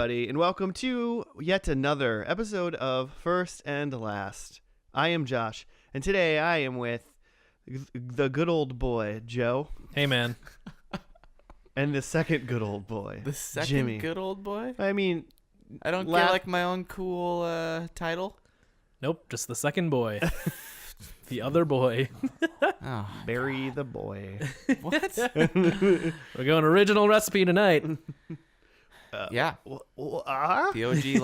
everybody, and welcome to yet another episode of First and Last. I am Josh, and today I am with the good old boy, Joe. Hey, man. And the second good old boy, The second Jimmy. good old boy? I mean, I don't get like my own cool title. Nope, just the second boy. The other boy. Oh, Barry the boy. what? We're going original recipe tonight. Yeah. The The OG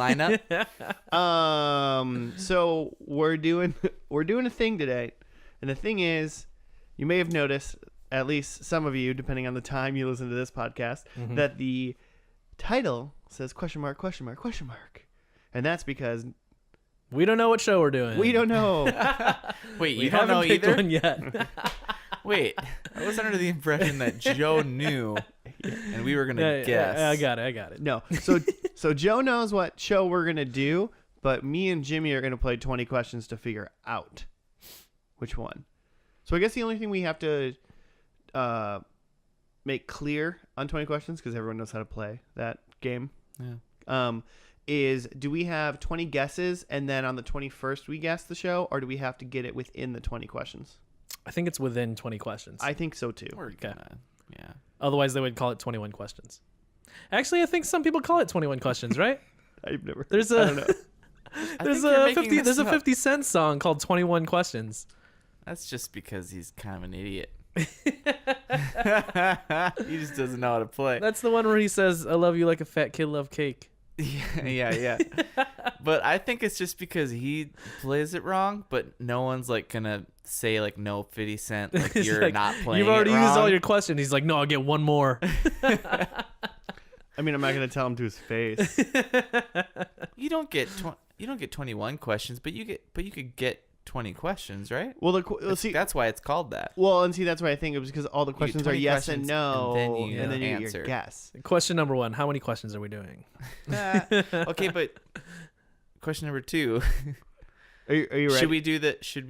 lineup. So we're doing a thing today, and the thing is, you may have noticed, at least some of you, depending on the time you listen to this podcast, that the title says question mark, and that's because We don't know what show we're doing. we don't know. Wait, We you don't haven't know picked either? one yet. Wait, I was under the impression that Joe knew, and we were gonna guess. I got it. No. So Joe knows what show we're gonna do, but me and Jimmy are gonna play 20 questions to figure out which one. So I guess the only thing we have to make clear on 20 questions, because everyone knows how to play that game, Yeah. is do we have 20 guesses and then on the 21st we guess the show, or do we have to get it within the 20 questions? I think it's within 20 questions. I think so too. We're gonna, yeah. Otherwise, they would call it 21 questions. Actually, I think some people call it 21 questions, right? I've never. There's I a don't know. there's think you're a making 50 this there's a up. 50 Cent song called 21 Questions. That's just because he's kind of an idiot. He just doesn't know how to play. That's the one where he says, "I love you like a fat kid love cake." Yeah. But I think it's just because he plays it wrong, but no one's like gonna say like no 50 Cent, like He's you're like, not playing. You've already it used all wrong. your questions. He's like, "No, I'll get one more." I mean, I'm not gonna tell him to his face. You don't get 21 questions, but you could get 20 questions, right? Well, see, That's why it's called that. well, and see, that's why I think it was because all the get questions are 20 yes and questions, no, and then you and then you get answer. your guess. Question number 1. How many questions are we doing? Okay, but question number 2. Are you ready? Should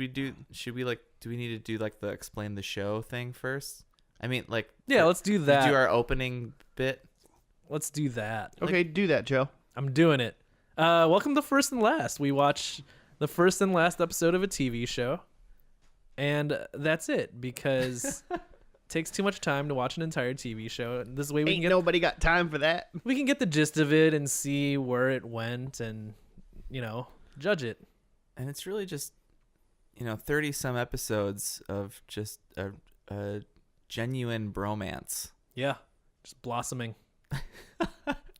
we like do we need to do like the explain the show thing first? I mean, like, Yeah, let's do that. do our opening bit. Let's do that. Okay, do that, Joe. I'm doing it. Welcome to First and Last. We watch the first and last episode of a TV show, and that's it because it takes too much time to watch an entire TV show. This way we Ain't can nobody got time for that. get the gist of it and see where it went and judge it. And it's really just 30 some episodes of just a genuine bromance. Yeah, just blossoming.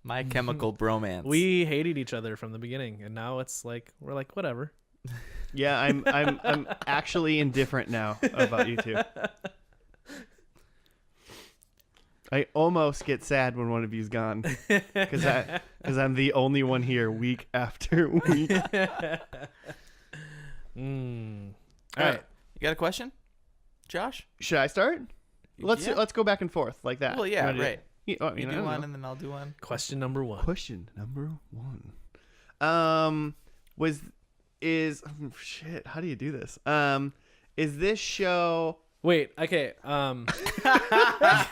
My Chemical Bromance. We hated each other from the beginning, and now it's like we're like whatever. Yeah, I'm actually indifferent now about you two. I almost get sad when one of you's gone because I'm the only one here week after week. All right. You got a question, Josh? Should I start? Let's Yeah. go back and forth like that. Well, yeah, You wanna do- right. You, oh, You know, I do don't one know. and then I'll do one. Question number 1. Question number 1. Shit, how do you do this? Is this show Wait, okay. Okay,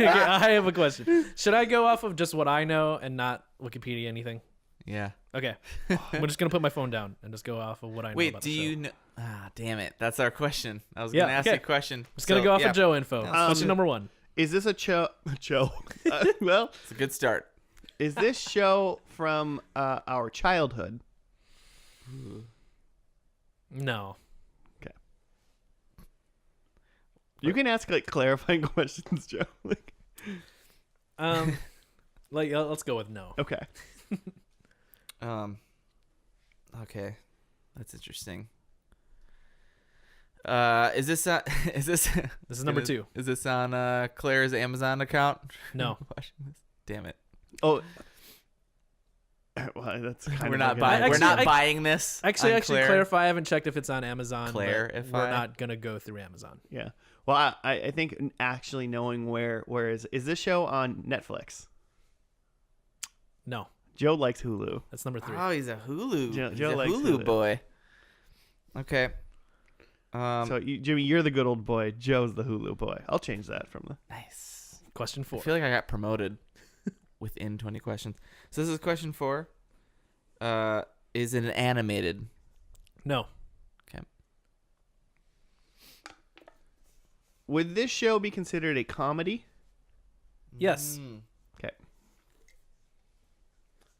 I have a question. Should I go off of just what I know and not Wikipedia anything? Yeah. Okay. I'm just going to put my phone down and just go off of what I know Wait, about do the show. you know? Ah, damn it. That's our question. I was Yeah, going to ask okay. you a question. I'm just going to go off yeah, of Joe info. Question number 1. is this a show? Well, It's a good start. is this show from our childhood? No. You can ask like clarifying questions, Joe. Let's go with no. Okay. Okay. That's interesting. Is this This is number 2. Is this on Claire's Amazon account? No. Watching this? Damn it. Oh, well, that's kind We're of not like buying. an- We're not Actually, buying this. Actually, on Claire. clarify. I haven't checked if it's on Amazon. Claire, but if we're I- not going to go through Amazon. Yeah. Well, I think actually knowing where is this show on Netflix? No. Joe likes Hulu. That's number 3. Oh, he's a Hulu. Joe he's a likes Hulu Hulu. boy. Okay. So Jimmy, you're the good old boy. Joe's the Hulu boy. I'll change that from the. Nice. Question 4. I feel like I got promoted. within 20 questions. So this is question 4. Is it an animated? No. Okay. Would this show be considered a comedy? Yes. Okay.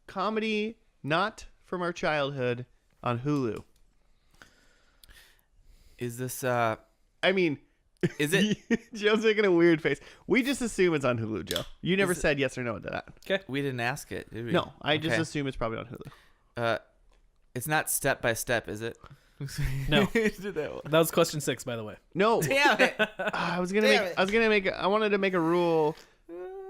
Comedy not from our childhood on Hulu. Is this I mean, is it Joe's making a weird face. We just assume it's on Hulu, Joe. You never Is it- said yes or no to that. we didn't ask it, did we? No, I just Okay. assume it's probably on Hulu. It's not Step by Step, is it? No. Did that one. That was question 6, by the way. No, Damn it. I was gonna make. I wanted to make a rule,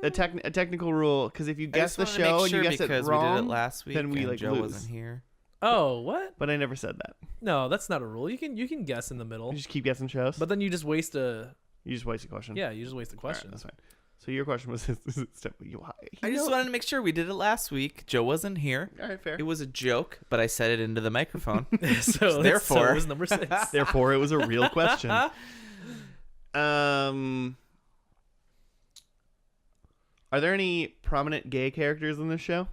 a technical rule, because if you guess the show and you guess it because wrong, we did it last week then we, and like, Joe lose. wasn't here. Oh, what? but I never said that. No, that's not a rule. You can guess in the middle, You just keep guessing shows, but then you just waste you just waste a question. you just waste the All right, question. that's fine. So your question was, is it step? I just wanted to make sure we did it last week. Joe wasn't here. All right, fair. It was a joke, but I said it into the microphone. so Therefore- it was number 6. Therefore, it was a real question. Are there any prominent gay characters in this show?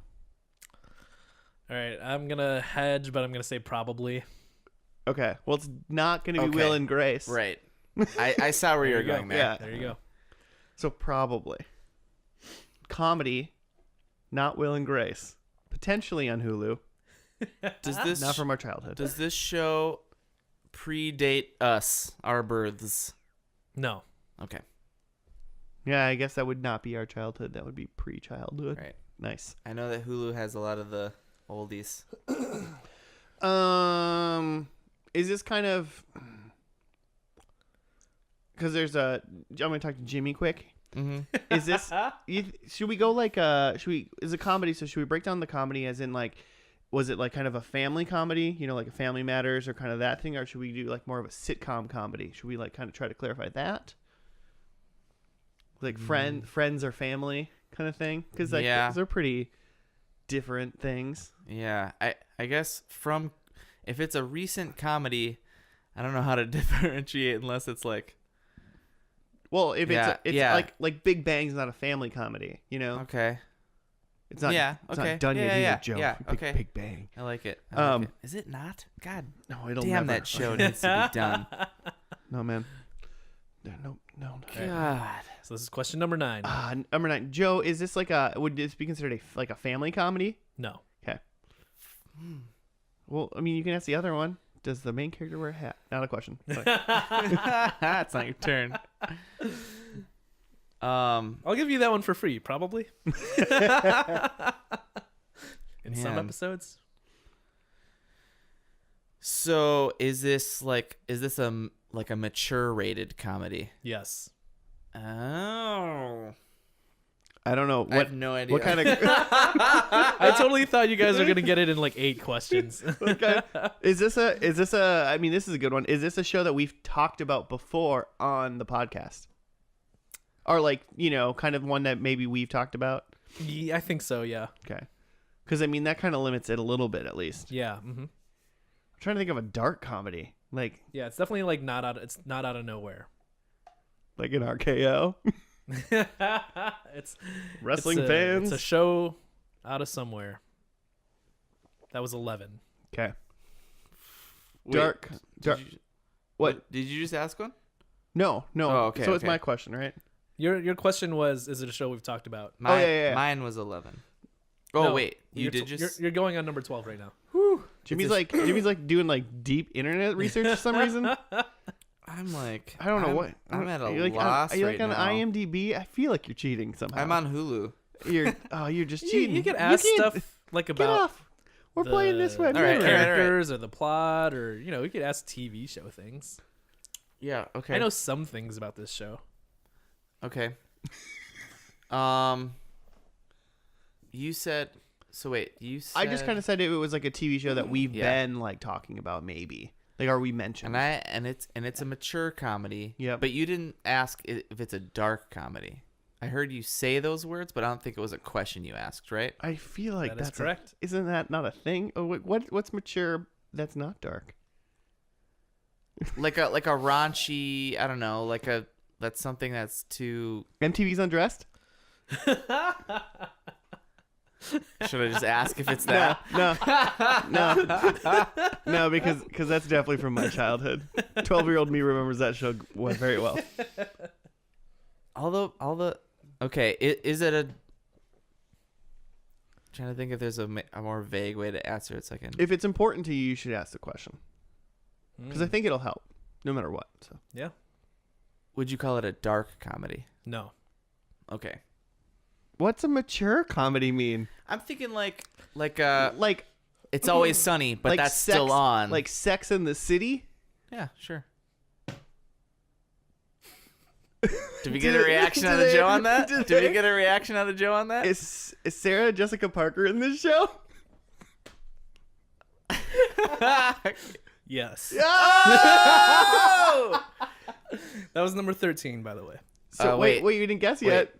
All right, I'm gonna hedge, but I'm gonna say probably. Okay. Well, it's not going to be Okay. Will and Grace. Right. I saw where you were There you go. going there. Yeah. There you go. So probably. Comedy, not Will and Grace. Potentially on Hulu. Does this Not from our childhood. does this show predate us, our births? No. Okay. Yeah, I guess that would not be our childhood. That would be pre-childhood. Right. Nice. I know that Hulu has a lot of the oldies. Is this kind of... Because there's a... I'm going to talk to Jimmy quick. Mm-hmm. Is this... should we go like... is a comedy, so should we break down the comedy as in like... Was it like kind of a family comedy? You know, like a Family Matters or kind of that thing? Or should we do like more of a sitcom comedy? Should we like kind of try to clarify that? Like friends or family kind of thing? Because like Yeah. those are pretty different things. Yeah. I guess from if it's a recent comedy, I don't know how to differentiate unless it's like Well, if Yeah, it's yeah. like Big Bang's not a family comedy, you know? okay. It's not. Yeah, It's okay. not done Yeah, yet yeah, either, Joe. yeah, Big, okay. Big Bang. I like it. Is it not? God No, it'll damn, never. that show needs to be done. No, man. No. God. So this is question number 9. Number 9. Joe, is this like would this be considered like a family comedy? No. Okay. Well, I mean, you can ask the other one. Does the main character wear a hat? Not a question. Sorry. It's not your turn. I'll give you that one for free, probably. In some Man. episodes. So is this a mature rated comedy? Yes. Oh. I don't know. I have no idea. What kind of I totally thought you guys were gonna get it in like 8 questions. is this a I mean, this is a good one. Is this a show that we've talked about before on the podcast? Or like, you know, kind of one that maybe we've talked about? Yeah, I think so. Yeah. Okay. Because I mean, that kind of limits it a little bit, at least. Yeah. hmm I'm trying to think of a dark comedy, like Yeah. It's definitely like It's not out of nowhere. an RKO. it's Wrestling it's a, fans. It's a show out of somewhere. That was 11. Okay. Wait, Dark. did you- What? Did you just ask one? No. Oh, okay, So it's okay. my question, right? Your question was, is it a show we've talked about? Mine, yeah. Mine was 11. Oh No, wait, you you're did t- just. You're going on number 12 right now. Jimmy's a- like doing like deep internet research for some reason. I'm like. I don't know what. I'm at a are you like, loss Are you right like on now. IMDb? I feel like you're cheating somehow. I'm on Hulu. You're just cheating. You can ask can't- stuff like Get about off. We're playing this way. All right, characters or the plot, or you could ask TV show things. Yeah. Okay. I know some things about this show. Okay. You said. So wait, you said. I just kind of said it was like a TV show that we've Yeah. been like talking about, maybe. Like, are we mentioned? And it's a mature comedy. Yep. But you didn't ask if it's a dark comedy. I heard you say those words, but I don't think it was a question you asked, right? I feel like That is that's correct. Isn't that not a thing? Oh, what's mature? That's not dark. Like a raunchy. I don't know. That's something that's too. MTV's Undressed. Should I just ask if it's that? No, because that's definitely from my childhood. 12-year-old me remembers that show very well. Okay, is it a? Trying to think if there's a more vague way to answer it. So I can. If it's important to you, you should ask the question because I think it'll help no matter what. So Yeah. Would you call it a dark comedy? No. Okay. what's a mature comedy mean? I'm thinking like Like It's Always Sunny, but like that's Sex- still on. Like Sex in the City? yeah, sure. Did we get a reaction out of Joe on that? Did we get a reaction out of Joe on that? Is Sarah Jessica Parker in this show? Yes. Oh! That was number 13, by the way. So wait. wait, you didn't guess Wait. yet.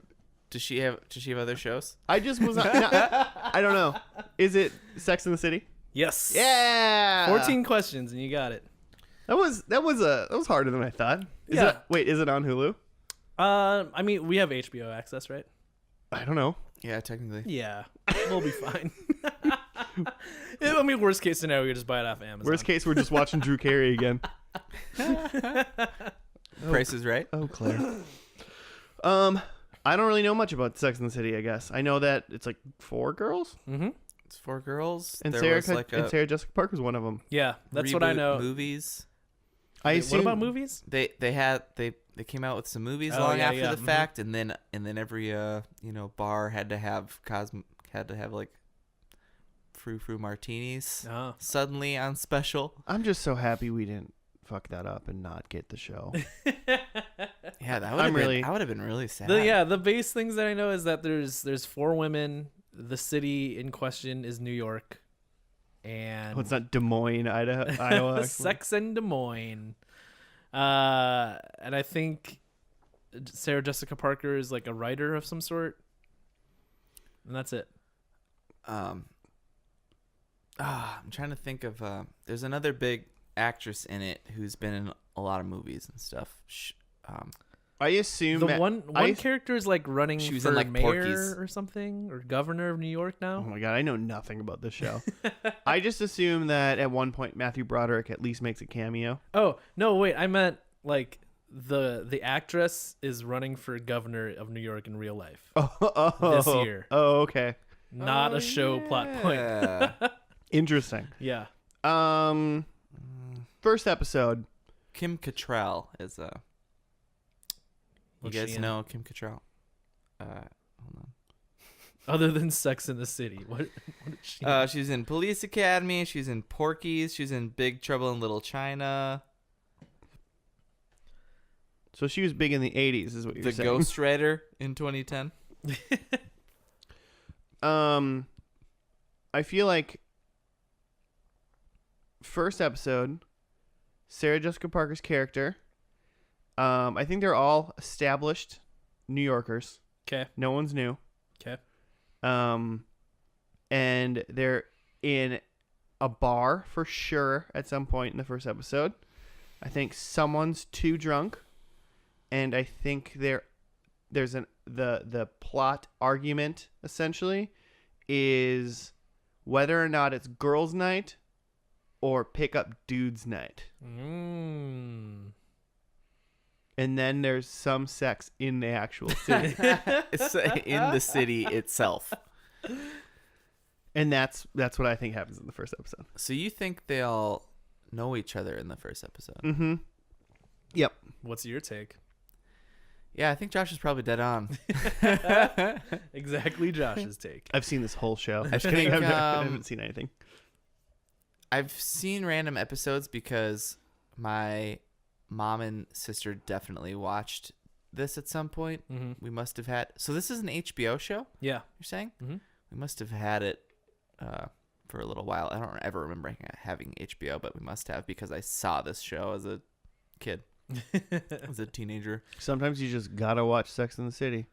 Does she have other shows? I just was I don't know. Is it Sex in the City? Yes. Yeah. 14 questions and you got it. That was harder than I thought. Is Yeah. is it on Hulu? I mean, we have HBO access, right? I don't know. Yeah, technically. Yeah. We'll be fine. I mean, worst case scenario, we just buy it off Amazon. Worst case, we're just watching Drew Carey again. Price is Right. Oh, Claire. I don't really know much about Sex in the City. I guess I know that it's like 4 girls, Mm-hmm. It's 4 girls. and there Sarah was like a Sarah Jessica Parker's one of them. Yeah, that's what I reboot know. Movies. I Wait, assume, what about movies? They came out with some movies Oh, long yeah, after yeah. the fact, and then every bar had to have like frou martinis Oh. suddenly on special. I'm just so happy we didn't fuck that up and not get the show. Yeah, that would have been really sad. The base things that I know is that there's 4 women. The city in question is New York, and Oh, it's not Des Moines, Iowa. Sex in Des Moines. And I think Sarah Jessica Parker is like a writer of some sort, and that's it. I'm trying to think of there's another big actress in it who's been in a lot of movies and stuff. I assume The that- one character is like running She was for in, like, mayor Porky's. or something, or governor of New York Oh now. my god, I know nothing about this show. I just assume that at one point Matthew Broderick at least makes a cameo. Oh no, wait, I meant like the actress is running for governor of New York in real life, this year. Oh, okay. not a show plot point. Yeah. Interesting. Yeah. First episode. Kim Cattrall is You What's she guys in? know Kim Cattrall? Hold on. Other than Sex in the City, what is she? She's in Police Academy. She's in Porky's. She's in Big Trouble in Little China. So she was big in the 80s is what you're The saying. Ghost Rider in 2010. I feel like first episode, Sarah Jessica Parker's character. I think they're all established New Yorkers. Okay. No one's new. Okay. And they're in a bar for sure at some point in the first episode. I think someone's too drunk, and I think there's the plot argument essentially is whether or not it's girls' night or pick up dudes' night. And then there's some sex in the actual city. It's in the city itself. And that's what I think happens in the first episode. So you think they all know each other in the first episode? Mm-hmm. Yep. What's your take? Yeah, I think Josh is probably dead on. Exactly Josh's take. I've seen this whole show. I think, I haven't seen anything. I've seen random episodes because my mom and sister definitely watched this at some point. Mm-hmm. We must have had. So this is an HBO show, Yeah. you're saying? Mm-hmm. We must have had it for a little while. I don't ever remember having HBO, but we must have because I saw this show as a kid, as a teenager. Sometimes you just gotta watch Sex in the City.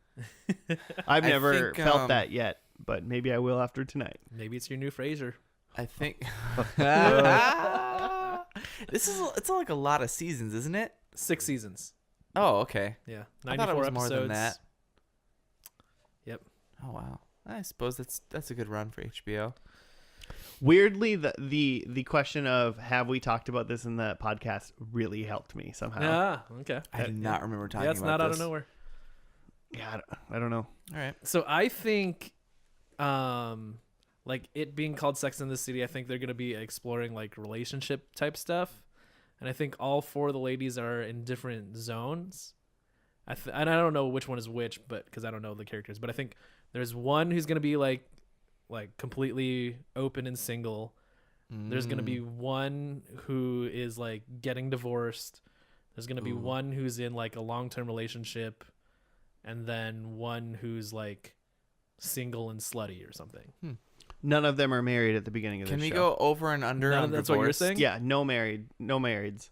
I've never think, felt that yet, but maybe I will after tonight. Maybe it's your new Frasier. I think it's like a lot of seasons, isn't it? 6 seasons. Oh, okay. Yeah. I 94 thought it was episodes. more than that. Yep. Oh wow, I suppose that's a good run for HBO. Weirdly, the question of have we talked about this in the podcast really helped me somehow. Ah, okay. I do not remember talking Yeah, it's about not out this. of nowhere. Yeah, I don't know. All right. So I think, like it being called Sex and the City, I think they're gonna be exploring like relationship type stuff, and I think all 4 of the ladies are in different zones. And I don't know which one is which, but because I don't know the characters, but I think there's one who's gonna be like completely open and single. There's gonna be one who is like getting divorced. There's gonna be one who's in like a long-term relationship, and then one who's like single and slutty or something. None of them are married at the beginning of the Can show. we go over and under on That's what you're divorce? saying? Yeah, no marrieds.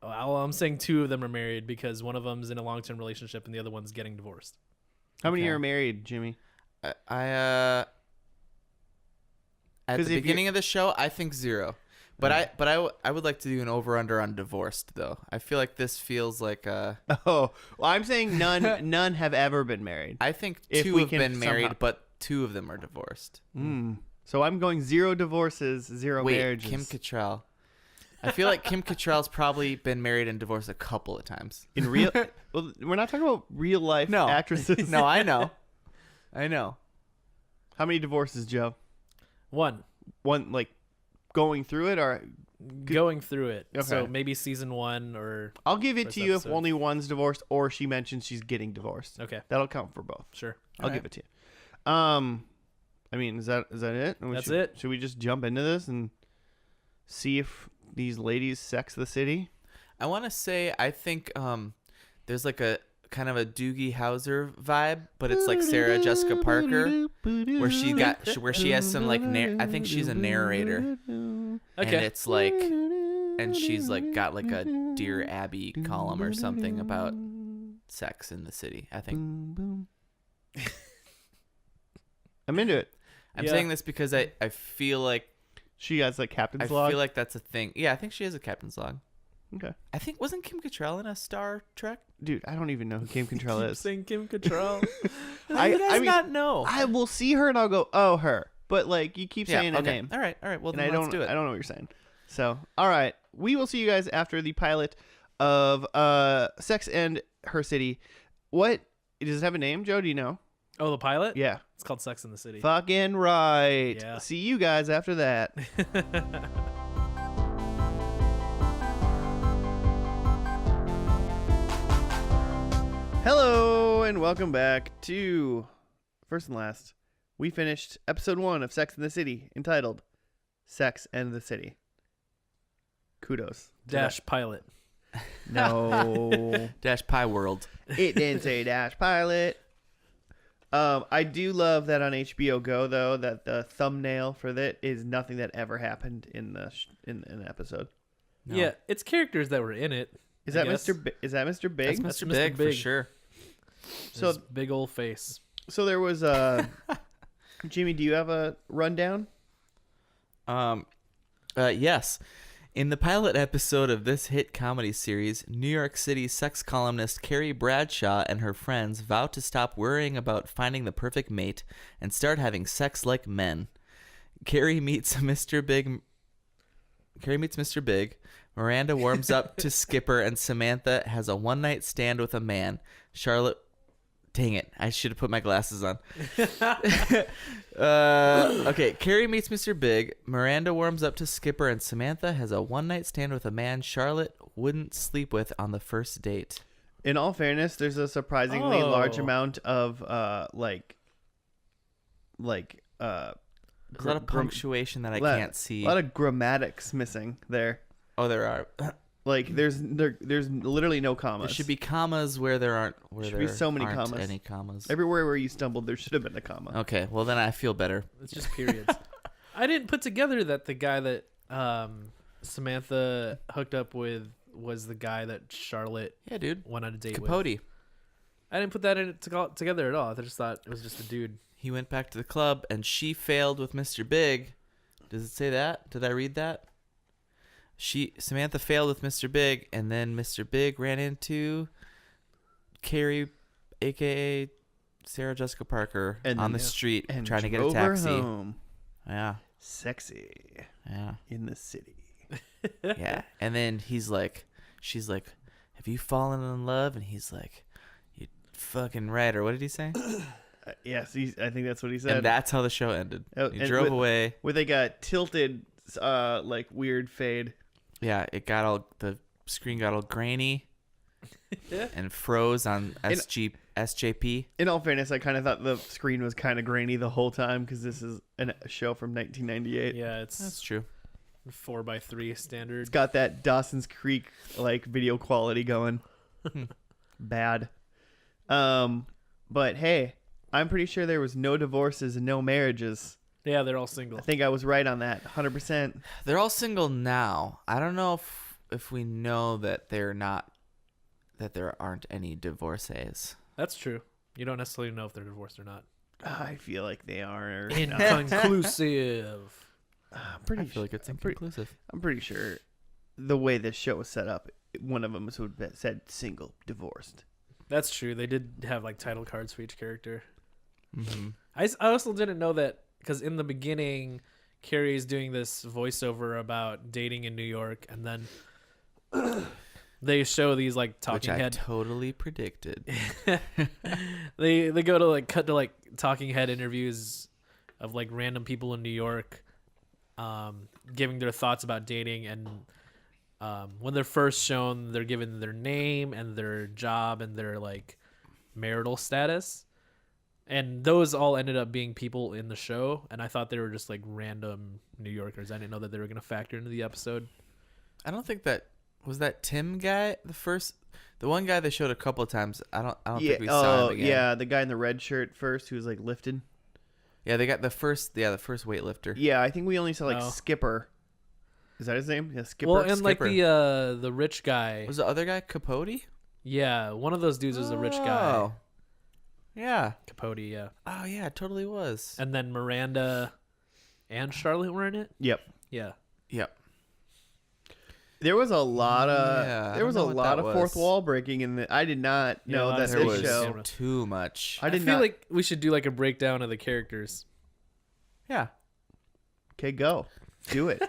Well, I'm saying 2 of them are married because one of them's in a long-term relationship and the other one's getting divorced. How many Okay. are married, Jimmy? At 'Cause the if beginning of the show, I think 0. But I would like to do an over under on divorced though. I feel like this feels like Oh, well, I'm saying none have ever been married. I think If 2 we have can been married, somehow- but 2 of them are divorced. So I'm going 0 divorces, 0 Wait, marriages. Kim Cattrall. I feel like Kim Cattrall's probably been married and divorced a couple of times. In real, well, we're not talking about real life No. actresses. No, I know. I know. How many divorces, Joe? 1 One, like going through it, or going through it. So Okay. maybe season 1 or I'll give it First to you if episode. only one's divorced, or she mentions she's getting divorced. okay, That'll count for both. sure. I'll Alright. give it to you. I mean, is that it? That's it. Should we just jump into this and see if these ladies sex the city? I want to say I think there's like a kind of a Doogie Howser vibe, but it's like Sarah Jessica Parker, where she has some like I think she's a narrator, and Okay. it's like, and she's like got like a Dear Abby column or something about sex in the city. I think I'm into it. I'm Yeah. saying this because I feel like She has like I captain's log. feel like that's a thing. Yeah, I think she has a captain's log. Okay, I think wasn't Kim Cattrall in a Star Trek? dude, I don't even know who Kim Cattrall Keep is. saying Kim Cattrall. I mean, not know. I will see her and I'll go, oh, her. But like you keep saying a name, All right. Well, and then I let's do it. I don't know what you're saying. So, all right, we will see you guys after the pilot of Sex and Her City. What does it have a name, Joe? Do you know? Oh, the pilot? Yeah, It's called Sex in the City. fucking right. Yeah. See you guys after that. Hello and welcome back to First and Last. We finished episode 1 of Sex and the City, entitled Sex and the City. Kudos. to Dash pilot. that. No. Dash Pie World. It didn't say dash pilot. I do love that on HBO Go though that the thumbnail for that is nothing that ever happened in the in an episode. No. Yeah, it's characters that were in it. Is I that guess. Is that Mr. Big? That's That's Mr. Mr. Big for Big. sure. So- His big old face. So there was Jimmy, do you have a rundown? Yes. In the pilot episode of this hit comedy series, New York City sex columnist Carrie Bradshaw and her friends vow to stop worrying about finding the perfect mate and start having sex like men. Carrie meets Mr. Big. Miranda warms up to Skipper, and Samantha has a one-night stand with a man. Charlotte. Dang it. I should have put my glasses on. Okay. Carrie meets Mr. Big. Miranda warms up to Skipper, and Samantha has a one-night stand with a man Charlotte wouldn't sleep with on the first date. In all fairness, there's a surprisingly large Oh. amount of There's a lot of punctuation that I can't see. A lot of grammatics missing there. Oh, there are. Like there's literally no commas. There should be commas where there aren't. Where Should there be so many aren't commas. Any commas. Everywhere where you stumbled, there should have been a comma. Okay. Well, then I feel better. It's just periods. I didn't put together that the guy that Samantha hooked up with was the guy that Charlotte Yeah, dude. went on a date with. Capote. I didn't put that together at all. I just thought it was just a dude. He went back to the club, and she failed with Mr. Big. Does it say that? Did I read that? Samantha failed with Mr. Big, and then Mr. Big ran into Carrie, aka Sarah Jessica Parker And on then- the street and trying to get a drove her taxi. home. Yeah, Sexy yeah, in the city. yeah. And then she's like, "Have you fallen in love?" And he's like, "You fucking right." Or what did he say? Yes, I think that's what he said. And that's how the show ended. Oh, He and drove with- away. with like a tilted, like weird fade. Yeah, the screen got all grainy and froze on SJP. In all fairness, I kind of thought the screen was kind of grainy the whole time because this is a show from 1998. Yeah, That's it's true. 4:3 standard. It's got that Dawson's Creek like video quality going. Bad. But hey, I'm pretty sure there was no divorces and no marriages. Yeah, they're all single. I think I was right on that, 100%. They're all single now. I don't know if we know that there aren't any divorcees. That's true. You don't necessarily know if they're divorced or not. I feel like they are. Inconclusive. I'm pretty I feel like it's I'm pretty- inconclusive. I'm pretty sure the way this show was set up, one of them would have said single, divorced. That's true. They did have like title cards for each character. Mm-hmm. I also didn't know that because in the beginning, Carrie's doing this voiceover about dating in New York, and then they show these like Which talking I head. totally predicted. they go to like cut to like talking head interviews of like random people in New York, giving their thoughts about dating, and when they're first shown, they're given their name and their job and their like marital status. And those all ended up being people in the show, and I thought they were just like random New Yorkers. I didn't know that they were going to factor into the episode. I don't think that was that Tim guy. The one guy they showed a couple of times. I don't think we saw him again. yeah, the guy in the red shirt first who was like lifted. Yeah, they got the first weightlifter. Yeah, I think we only saw like Oh. Skipper. Is that his name? Yeah, Skipper. Well, and Skipper. like the rich guy. Was the other guy Capote? Yeah, one of those dudes was the rich guy. Oh. Yeah. Capote, yeah. Oh yeah, it totally was. And then Miranda and Charlotte were in it. Yep. Yeah. Yep. There was a lot of Yeah, I there was a don't know what lot that of fourth was. wall breaking in the. I did not Yeah, know a lot that of There this was show. Yeah. too much. I did feel not. like we should do like a breakdown of the characters. Yeah. Okay, go. Do it.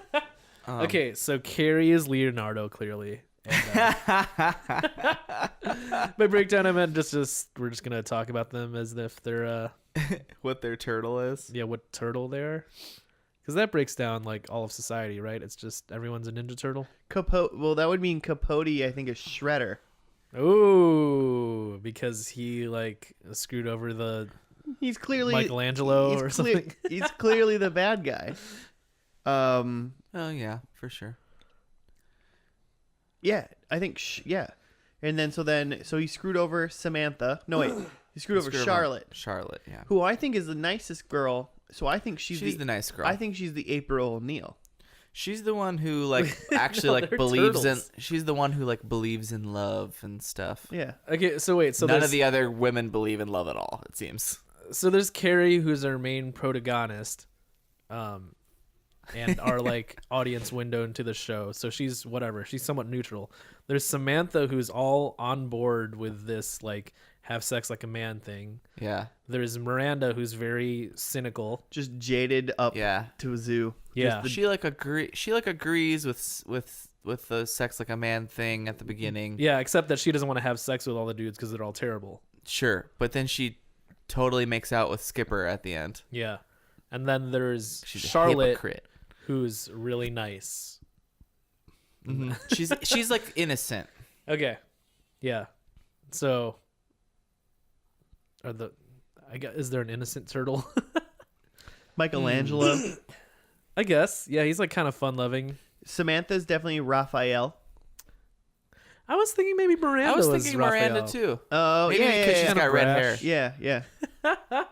Okay, so Carrie is Leonardo, clearly. And, by breakdown, I meant just we're just gonna talk about them as if they're what their turtle is. what turtle they're, because that breaks down like all of society, right? It's just everyone's a Ninja Turtle. Capote. Well, that would mean Capote. I think is Shredder. Ooh, because he like screwed over the He's clearly Michelangelo he's or cle- something. He's clearly the bad guy. Oh yeah, for sure. Yeah, I think yeah, and then so he screwed over Samantha. No wait, he screwed over Charlotte, Charlotte, yeah. who I think is the nicest girl. So I think she's She's the nice girl. I think she's the April O'Neil. She's the one who like actually No, like they're believes turtles. in. She's the one who like believes in love and stuff. Yeah, Okay, so wait, so None there's of the other women believe in love at all. It seems. there's Carrie, who's our main protagonist, and our like audience window into the show. So she's whatever. She's somewhat neutral. There's Samantha, who's all on board with this like have sex like a man thing. Yeah. There's Miranda, who's very cynical. just jaded up Yeah. to a zoo. Yeah. She like agrees with the sex like a man thing at the beginning. Yeah, except that she doesn't want to have sex with all the dudes because they're all terrible. Sure, but then she totally makes out with Skipper at the end. Yeah. And then there's She's a Charlotte, hypocrite. who's really nice. Mhm. she's like innocent. Okay. Yeah. So is there an innocent turtle? Michelangelo. I guess. Yeah, he's like kind of fun loving. Samantha's definitely Raphael. I was thinking maybe Miranda I was thinking Raphael. Miranda too. Oh Maybe yeah, because yeah, she's yeah. got red hair. brash. Yeah.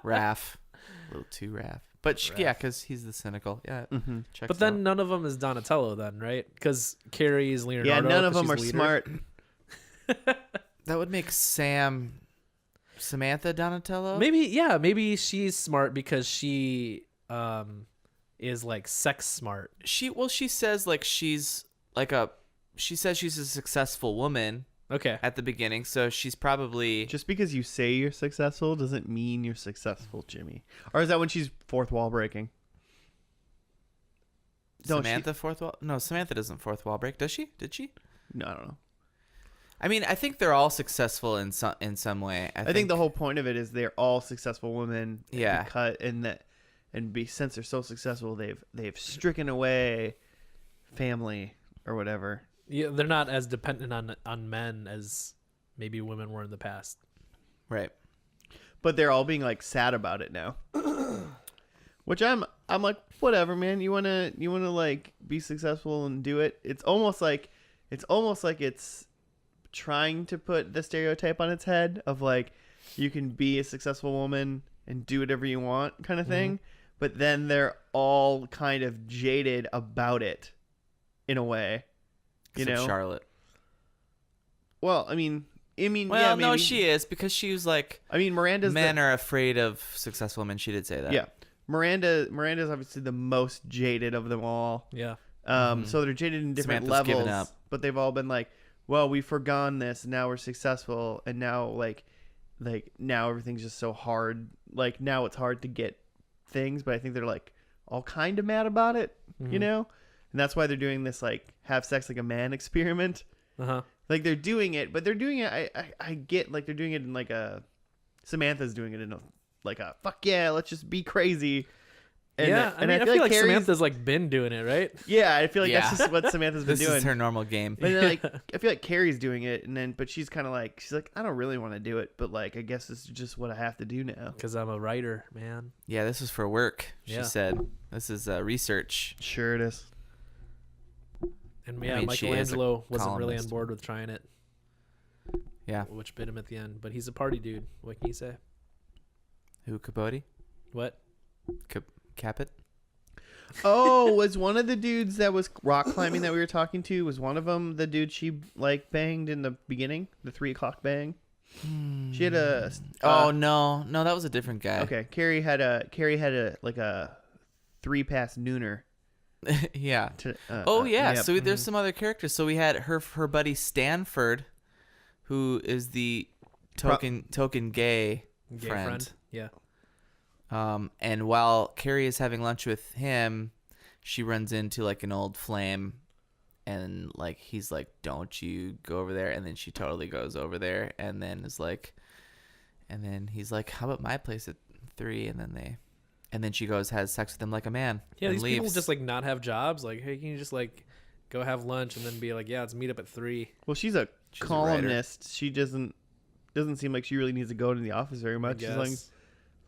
Raph, a little too Raph. But yeah, because he's the cynical. Yeah, Mm-hmm. checks But then out. none of them is Donatello then, right? Because Carrie is Leonardo. Yeah, none of 'cause them are she's leader. smart. that would make Samantha Donatello. Maybe she's smart because she is like sex smart. She says like she's a successful woman, Okay. at the beginning, so she's probably Just because you say you're successful doesn't mean you're successful, Jimmy. Or is that when she's fourth wall breaking? Don't she- Samantha fourth wall. No, Samantha doesn't fourth wall break, does she? Did she? No, I don't know. I mean, I think they're all successful in some way. I think the whole point of it is they're all successful women. Yeah. Since they're so successful, they've stricken away family or whatever. Yeah, they're not as dependent on men as maybe women were in the past. right. But they're all being like sad about it now. Which I'm like, whatever, man. You wanna like be successful and do it. It's almost like it's trying to put the stereotype on its head of like you can be a successful woman and do whatever you want kind of thing. But then they're all kind of jaded about it in a way. You Except know? Charlotte. Well, I mean, Well, yeah, no, maybe. she is, because she was like, I mean, Miranda's men are afraid of successful men. She did say that. yeah. Miranda's obviously the most jaded of them all. Yeah. So they're jaded in different Samantha's given levels, up. but they've all been like, well, we've forgone this, and now we're successful, and now like now everything's just so hard. Like now it's hard to get things, but I think they're like all kind of mad about it, you know, and that's why they're doing this like have sex like a man experiment. Uh-huh. Like they're doing it, but they're doing it. I get like they're doing it in like a Samantha's doing it in a like a fuck yeah, let's just be crazy. And, Yeah, I and mean, I feel like Carrie's- Samantha's like been doing it, right? Yeah, I feel like Yeah. that's just what Samantha's been This doing. is her normal game. But then, like, I feel like Carrie's doing it, but she's kind of like, I don't really want to do it, but like, I guess this is just what I have to do now. Because I'm a writer, man. Yeah, this is for work, she Yeah. said. This is research. Sure it is. And yeah, I mean, she is a Michelangelo wasn't really on columnist. board with trying it, Yeah. which bit him at the end. But he's a party dude. What can you say? Who, Capote? What? Capit? Oh, was one of the dudes that was rock climbing that we were talking to, was one of them the dude she like banged in the beginning, the 3 o'clock bang? She had a. Oh, no, that was a different guy. Okay, Carrie had a like a 3-pass nooner. Yeah. To, Oh yeah, yep. so there's some other characters. So we had her buddy Stanford, who is the token gay Gay friend. Yeah. And while Carrie is having lunch with him, she runs into like an old flame, and like he's like, "Don't you go over there?" And then she totally goes over there, and then is like, and then he's like, "How about my place at 3?" And then she goes, has sex with him like a man. Yeah, and these leaves. people just like not have jobs. Like, hey, can you just like go have lunch and then be like, yeah, let's meet up at 3. Well, she's a a writer. columnist. She doesn't seem like she really needs to go to the office very much. As long guess.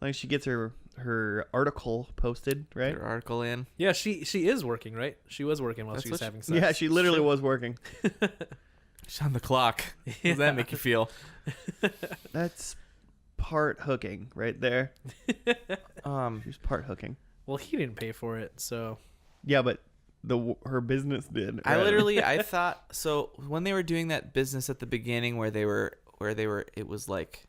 as she gets her article posted, right? Her article in. Yeah, she is working, right? She was working while That's she was what having sex. Yeah, she literally was working. She's on the clock. How does that make you feel? That's part hooking right there. She's part hooking. Well, he didn't pay for it, so Yeah, but her business did. I right? literally I thought so when they were doing that business at the beginning where they were it was like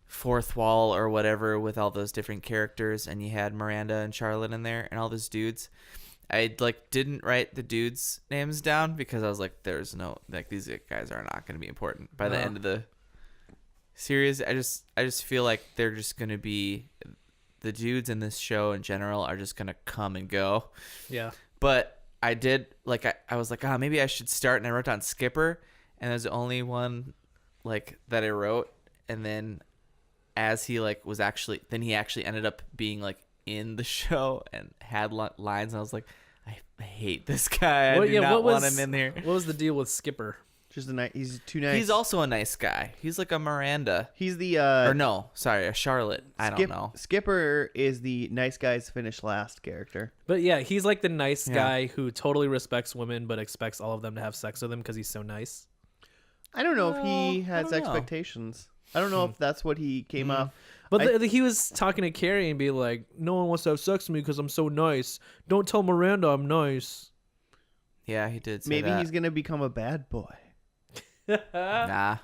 fourth wall or whatever with all those different characters, and you had Miranda and Charlotte in there and all those dudes. I like didn't write the dudes' names down because I was like, there's no like these guys are not going to be important by the end of the series. I just feel like they're just going to be the dudes in this show in general are just going to come and go. yeah. But I did like I was like, maybe I should start, and I wrote down Skipper, and there's the only one like that I wrote, and then as he like was actually then he actually ended up being like in the show and had lines, and I was like, I hate this guy. I do not want him in there. What was the deal with Skipper? Just he's too nice. He's also a nice guy. He's like a Miranda. He's the Or no, sorry, a Charlotte. I don't know. Skipper is the nice guys finish last character. But yeah, he's like the nice Yeah. guy who totally respects women but expects all of them to have sex with him because he's so nice. I don't know if he Well, I has don't know. expectations. I don't know if that's what he came off. But he was talking to Carrie and be like, no one wants to have sex with me because I'm so nice. Don't tell Miranda I'm nice. Yeah, he did say Maybe that. he's gonna become a bad boy. Nah,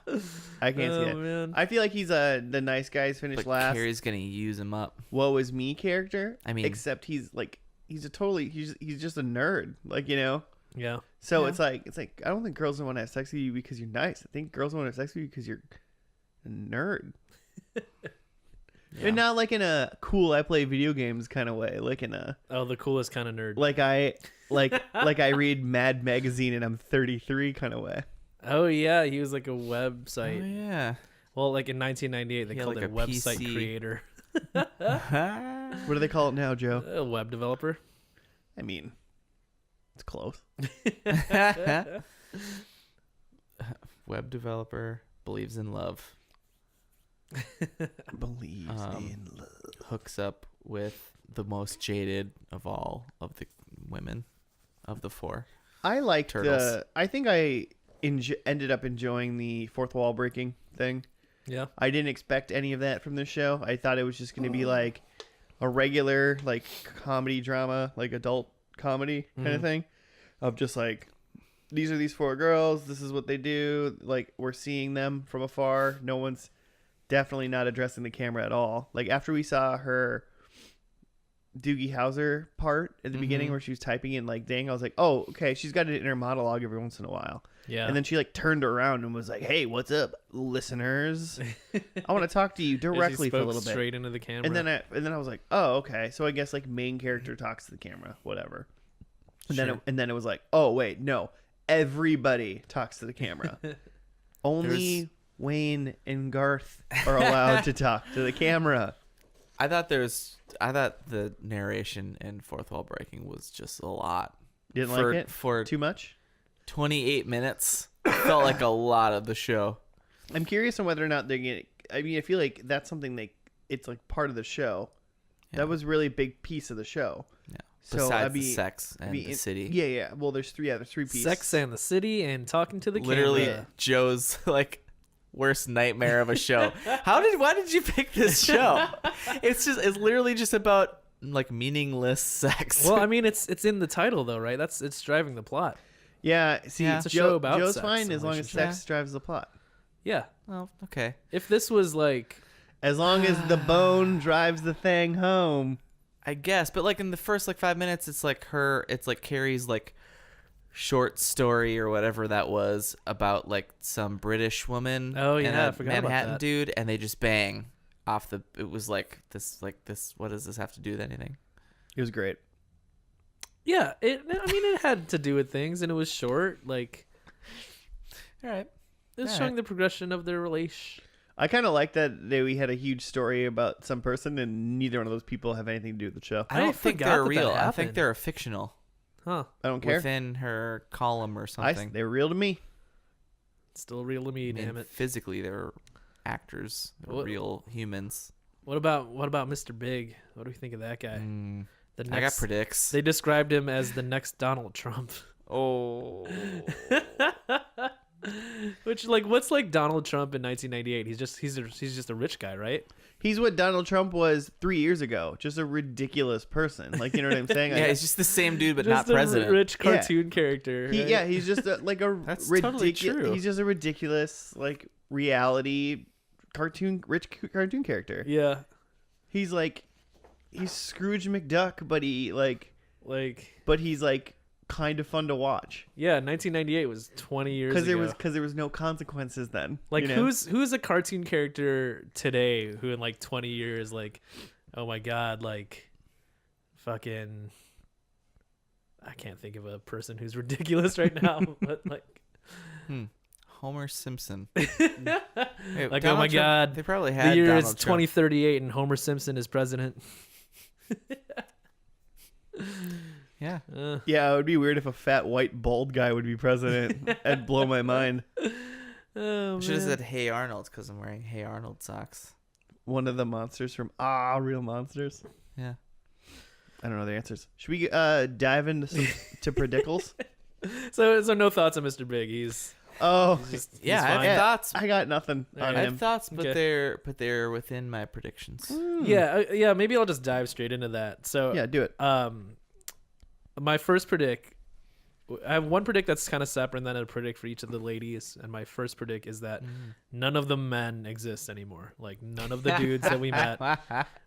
I can't see it. Man. I feel like he's the nice guys finish but last. Carrie's gonna use him up. Woe is me character. I mean- except he's just a nerd. Like, you know, Yeah. So Yeah. it's like I don't think girls don't want to have sex with you because you're nice. I think girls want to have sex with you because you're a nerd. Yeah. And not like in a cool I play video games kind of way, like in a Oh, the coolest kind of nerd. like I read Mad Magazine and I'm 33 kind of way. Oh yeah, he was like a Oh, website. yeah. Well, like in 1998, they He had, called like, it a website PC. creator, What do they call it now, Joe? a web developer. I mean, it's close. Web developer believes in love. Believes in love. Hooks up with the most jaded of all of the women of the four. I liked Turtles. I think I ended up enjoying the fourth wall breaking thing. Yeah. I didn't expect any of that from this show. I thought it was just going to be like a regular like comedy drama, like adult comedy kind of thing, of just like these are these four girls. This is what they do. Like we're seeing them from afar. No one's definitely not addressing the camera at all. Like after we saw her Doogie Howser part at the beginning where she was typing in like dang, I was like, oh okay, she's got an inner monologue every once in a while. Yeah. And then she like turned around and was like, hey, what's up, listeners? I want to talk to you directly for a little bit. Straight into the camera. And then I was like, oh okay, so I guess like main character talks to the camera, whatever. And Sure. then it was like, oh wait, no, everybody talks to the camera. Only Wayne and Garth are allowed to talk to the camera. I thought the narration in Fourth Wall Breaking was just a lot. Didn't For- like it for too much. 28 minutes. Felt like a lot of the show. I'm curious on whether or not they're getting. I mean, I feel like that's something it's like part of the show. Yeah. That was really a big piece of the show. Yeah. So Besides I'd be, the sex and be the city. Yeah. Well, there's three pieces. Sex and the city and talking to the Literally camera. Joe's like worst nightmare of a show. Why did you pick this show? It's literally just about like meaningless sex. Well, I mean, it's in the title though, right? It's driving the plot. Yeah. See, Yeah. It's a show about Joe's sex fine and as long as relationships. sex drives the plot. Yeah. Well, okay. If this was like, As long as the bone drives the thing home. I guess, but like in the first like 5 minutes, it's like Carrie's like short story or whatever that was about like some British woman. Oh, yeah, and I a forgot about Manhattan that. dude, and they just bang off the. It was like this. What does this have to do with anything? It was great. yeah, it had to do with things, and it was short. Like, All right. it was All showing right. the progression of their relation. I kind of like that we had a huge story about some person, and neither one of those people have anything to do with the show. I don't think forgot they're that real. I happened. think they're fictional Huh. I don't care. within her column or something. They were real to me. Still real to me, I mean, damn it. physically, they're actors. They're What- real humans. What about Mr. Big? What do we think of that guy? The I got predicts. They described him as the next Donald Trump. Oh. Which, like, what's like Donald Trump in 1998? He's just a rich guy, right? He's what Donald Trump was 3 years ago. Just a ridiculous person. Like, you know what I'm saying? Yeah, he's just the same dude, but Just not president. a rich cartoon character. Right? He's just like a That's totally true. He's just a ridiculous like reality cartoon character. Yeah, He's Scrooge McDuck, but he's like kind of fun to watch yeah. 1998 was 20 years ago. because there was no consequences then. Like, you know? who's a cartoon character today who in like 20 years, like, oh my god, like, fucking, I can't think of a person who's ridiculous right now, but like, Homer Simpson. like, oh Donald my Trump- god, They probably had the year Donald is Trump. 2038 and Homer Simpson is president. Yeah. Yeah, it would be weird if a fat white bald guy would be president. That'd blow my mind. Oh, Should have man. said Hey Arnold because I'm wearing Hey Arnold socks. One of the monsters from Real Monsters. Yeah. I don't know the answers. Should we dive into some to predicals? So no thoughts on Mr. Big. He's He's Yeah, I fine. have thoughts. I got nothing on I him. have thoughts, but Okay. they're within my predictions. yeah. Maybe I'll just dive straight into that. So Yeah, do it. my first predict, I have one predict that's kind of separate, and then a predict for each of the ladies. And my first predict is that none of the men exist anymore. Like, none of the dudes that we met,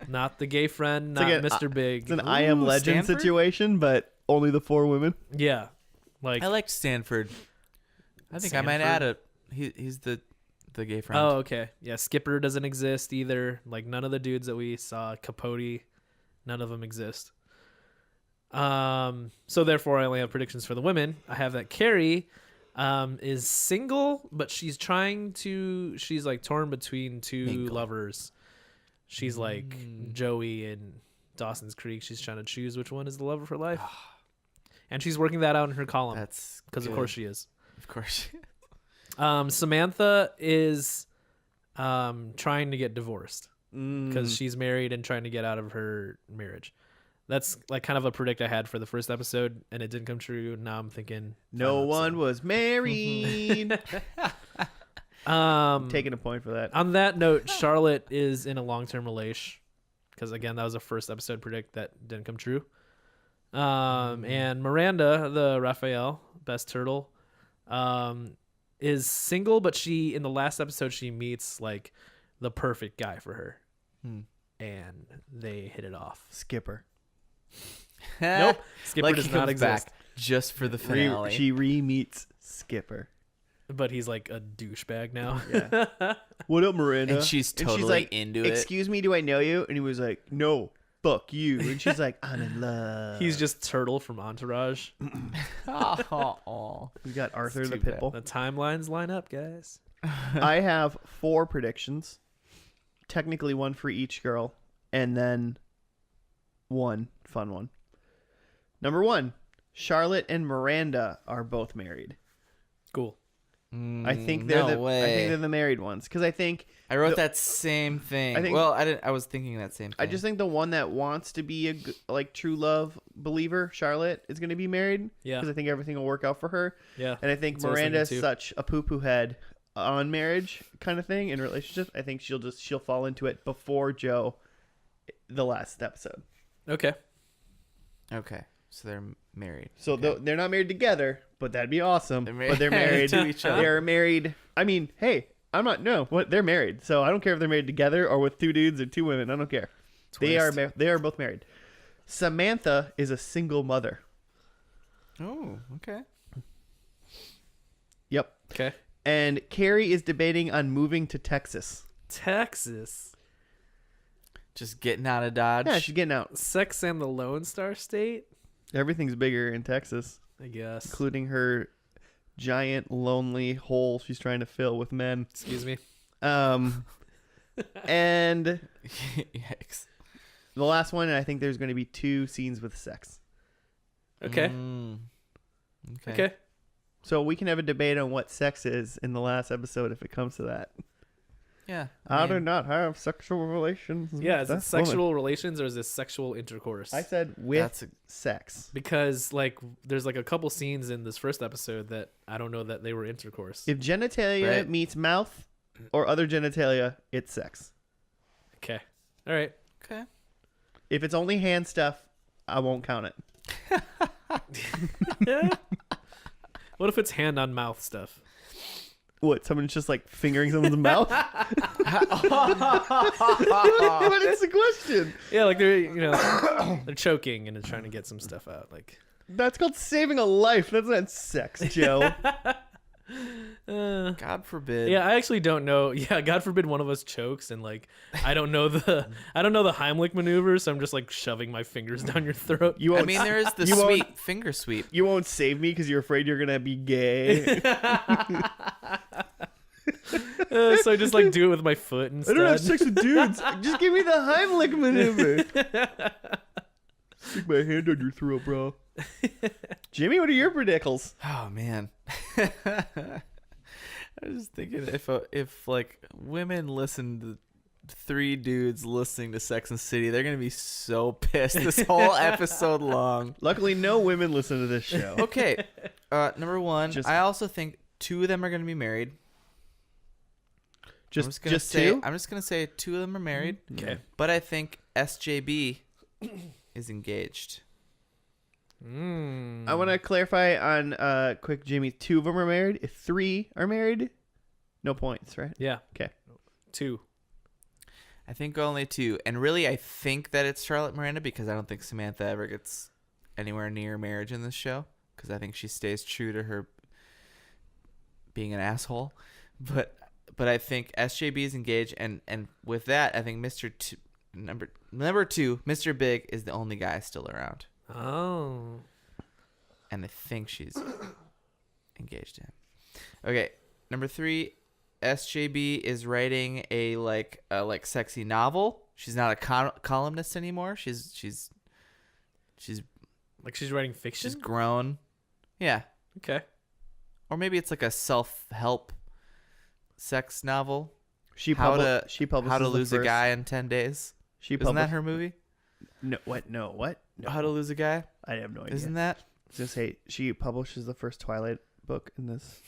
not the gay friend, not like Mr. Big. It's an I Am Legend Stanford? situation, but only the 4 women. Yeah, Like, I liked Stanford. I think I might add it. He's the gay friend. oh, okay. Yeah, Skipper doesn't exist either. Like, none of the dudes that we saw, Capote, none of them exist. So therefore, I only have predictions for the women. I have that Carrie is single, but she's like torn between two Mingle. lovers. She's like Joey and Dawson's Creek. She's trying to choose which one is the love of her life. And she's working that out in her column. That's because of good. course she is. Of course. Samantha is trying to get divorced because she's married and trying to get out of her marriage. That's like kind of a predict I had for the first episode, and it didn't come true. Now I'm thinking No final one episode. was married. Taking a point for that. On that note, Charlotte is in a long-term relation because again, that was a first episode predict that didn't come true. And Miranda, the Raphael best turtle, is single, but she in the last episode she meets like the perfect guy for her, and they hit it off. Skipper. Nope, Skipper Like does he not comes exist. back just for the finale. She re-meets Skipper. But he's like a douchebag now. Yeah. What up, Miranda? And she's totally into it. Excuse me, do I know you? And he was like, no, fuck you. And she's like, I'm in love. He's just Turtle from Entourage. Oh. We got Arthur the too bad. Pitbull. The timelines line up, guys. I have 4 predictions. Technically 1 for each girl. And then 1 fun one. Number 1, Charlotte and Miranda are both married. Cool. I think they're way. I think they're the married ones because I think I wrote that same thing. I think- I didn't. I was thinking that same thing. I just think the one that wants to be a like true love believer, Charlotte, is going to be married. Yeah. Because I think everything will work out for her. Yeah. And I think That's what I was Miranda is thinking, too. such a poo-poo head on marriage kind of thing in relationships. I think she'll fall into it before Joe, the last episode. Okay. Okay, so they're married. So Okay. they're not married together, but that'd be awesome. But they're married to each other. They're married. I mean, hey, they're married. So I don't care if they're married together or with 2 dudes or 2 women. I don't care. They are both married. Samantha is a single mother. Oh, okay. Yep. Okay. And Carrie is debating on moving to Texas. Texas. Just getting out of Dodge. Yeah, she's getting out. Sex and the Lone Star State, Everything's bigger in Texas, I guess. including her giant lonely hole she's trying to fill with men. Excuse me. And Yikes. the last one, I think there's going to be 2 scenes with sex. Okay. Okay. Okay. So we can have a debate on what sex is in the last episode if it comes to that. Yeah. I do not have sexual relations. Yeah, with is it that sexual woman. relations or is this sexual intercourse? I said with That's sex. Because like there's like a couple scenes in this first episode that I don't know that they were intercourse. If genitalia Right. meets mouth or other genitalia, it's sex. Okay. All right. Okay. If it's only hand stuff, I won't count it. What if it's hand on mouth stuff? What? Someone's just like fingering someone's mouth? What is the question? Yeah, like they're choking and they're trying to get some stuff out. Like That's called saving a life. That's not sex, Joe. God forbid. yeah, I actually don't know. Yeah, God forbid one of us chokes and like I don't know the Heimlich maneuver, so I'm just like shoving my fingers down your throat. You I won't, mean, there is the You won't- sweet finger sweep. you won't save me because you're afraid you're gonna be gay. So I just like do it with my foot I instead. don't have sex with dudes. Just give me the Heimlich maneuver. Stick my hand on your throat, bro. Jimmy, what are your predictions? Oh man. I was just thinking if like women listen to 3 dudes listening to Sex and the City, they're gonna be so pissed this whole episode long. Luckily, no women listen to this show. Okay, number 1, Just- I also think 2 of them are gonna be married. Just gonna say, 2? I'm just gonna say 2 of them are married. Okay. But I think SJB is engaged. Mm. I want to clarify on quick, Jimmy. 2 of them are married. If 3 are married, no points, right? Yeah. Okay. 2. I think only 2, and really I think that it's Charlotte Miranda because I don't think Samantha ever gets anywhere near marriage in this show. because I think she stays true to her being an asshole. But I think SJB is engaged, and with that, I think number 2, Mr. Big, is the only guy still around. Oh. And I think she's engaged to him. Okay, number 3, SJB is writing a sexy novel. She's not a columnist anymore. She's Like she's writing fiction? she's grown. Yeah. Okay. Or maybe it's like a self-help sex novel. She How publishes to the Lose a first- Guy in 10 Days. She Isn't that her movie? No, what? No, what? No. How to Lose a Guy? I have no idea. Isn't that? Just say she publishes the first Twilight book in this.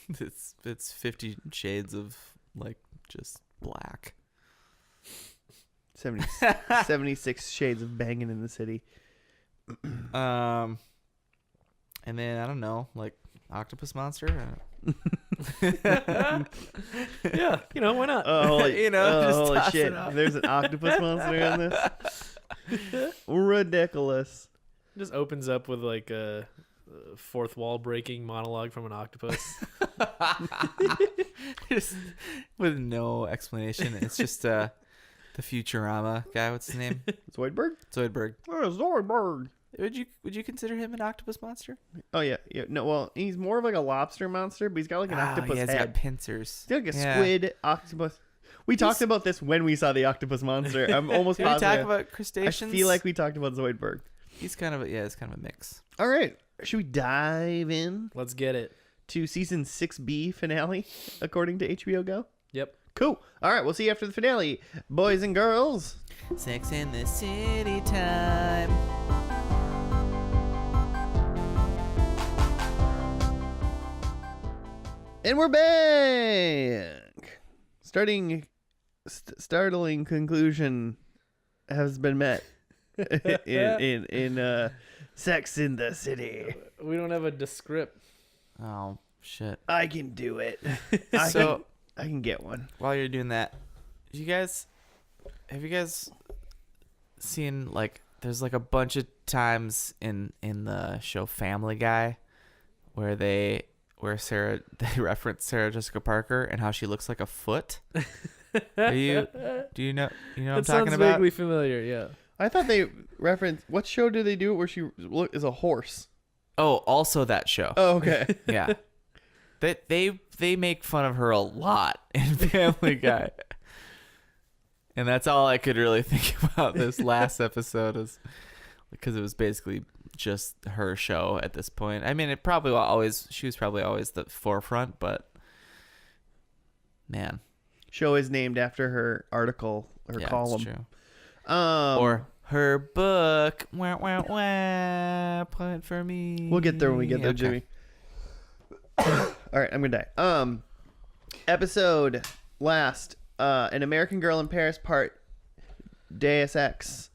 It's 50 Shades of like just black. 76 shades of banging in the city. And then I don't know, like Octopus Monster. Yeah, why not? Holy, You know, just holy toss shit! it out. There's an octopus monster in this. Ridiculous. Just opens up with like a fourth wall breaking monologue from an octopus. Just with no explanation. It's just the Futurama guy. What's his name? Zoidberg? Zoidberg. Oh, Zoidberg. Would you consider him an octopus monster? Oh yeah. No, well, he's more of like a lobster monster, but he's got like an octopus yeah, he's head. got pincers. He's like a Yeah. squid octopus. We talked about this when we saw the octopus monster. I'm almost Did we positive. talk about I crustaceans? feel like we talked about Zoidberg. he's kind of it's kind of a mix. All right. Should we dive in Let's get it. to season 6B finale, according to HBO Go? Yep. Cool. All right. We'll see you after the finale, boys and girls. Sex in the City time. And we're back. Startling conclusion has been met in Sex in the City. We don't have a descript. Oh shit. I can do it. So I can get one. while you're doing that, have you guys seen like there's like a bunch of times in the show Family Guy where they reference Sarah Jessica Parker and how she looks like a foot? Do you know what I'm It talking sounds about? vaguely familiar. Yeah. I thought they referenced what show did they do it where she is a horse? Oh, also that show. Oh, okay. Yeah. They make fun of her a lot in Family Guy. And that's all I could really think about this last episode is because it was basically just her show at this point. I mean, she was probably always the forefront, but man. Show is named after her article, her Yeah, column. it's true. Or her book. Wah, wah, wah, point for me. we'll get there when we get there, Okay. Jimmy. All right, I'm gonna die. Episode last, An American Girl in Paris part Deus Ex.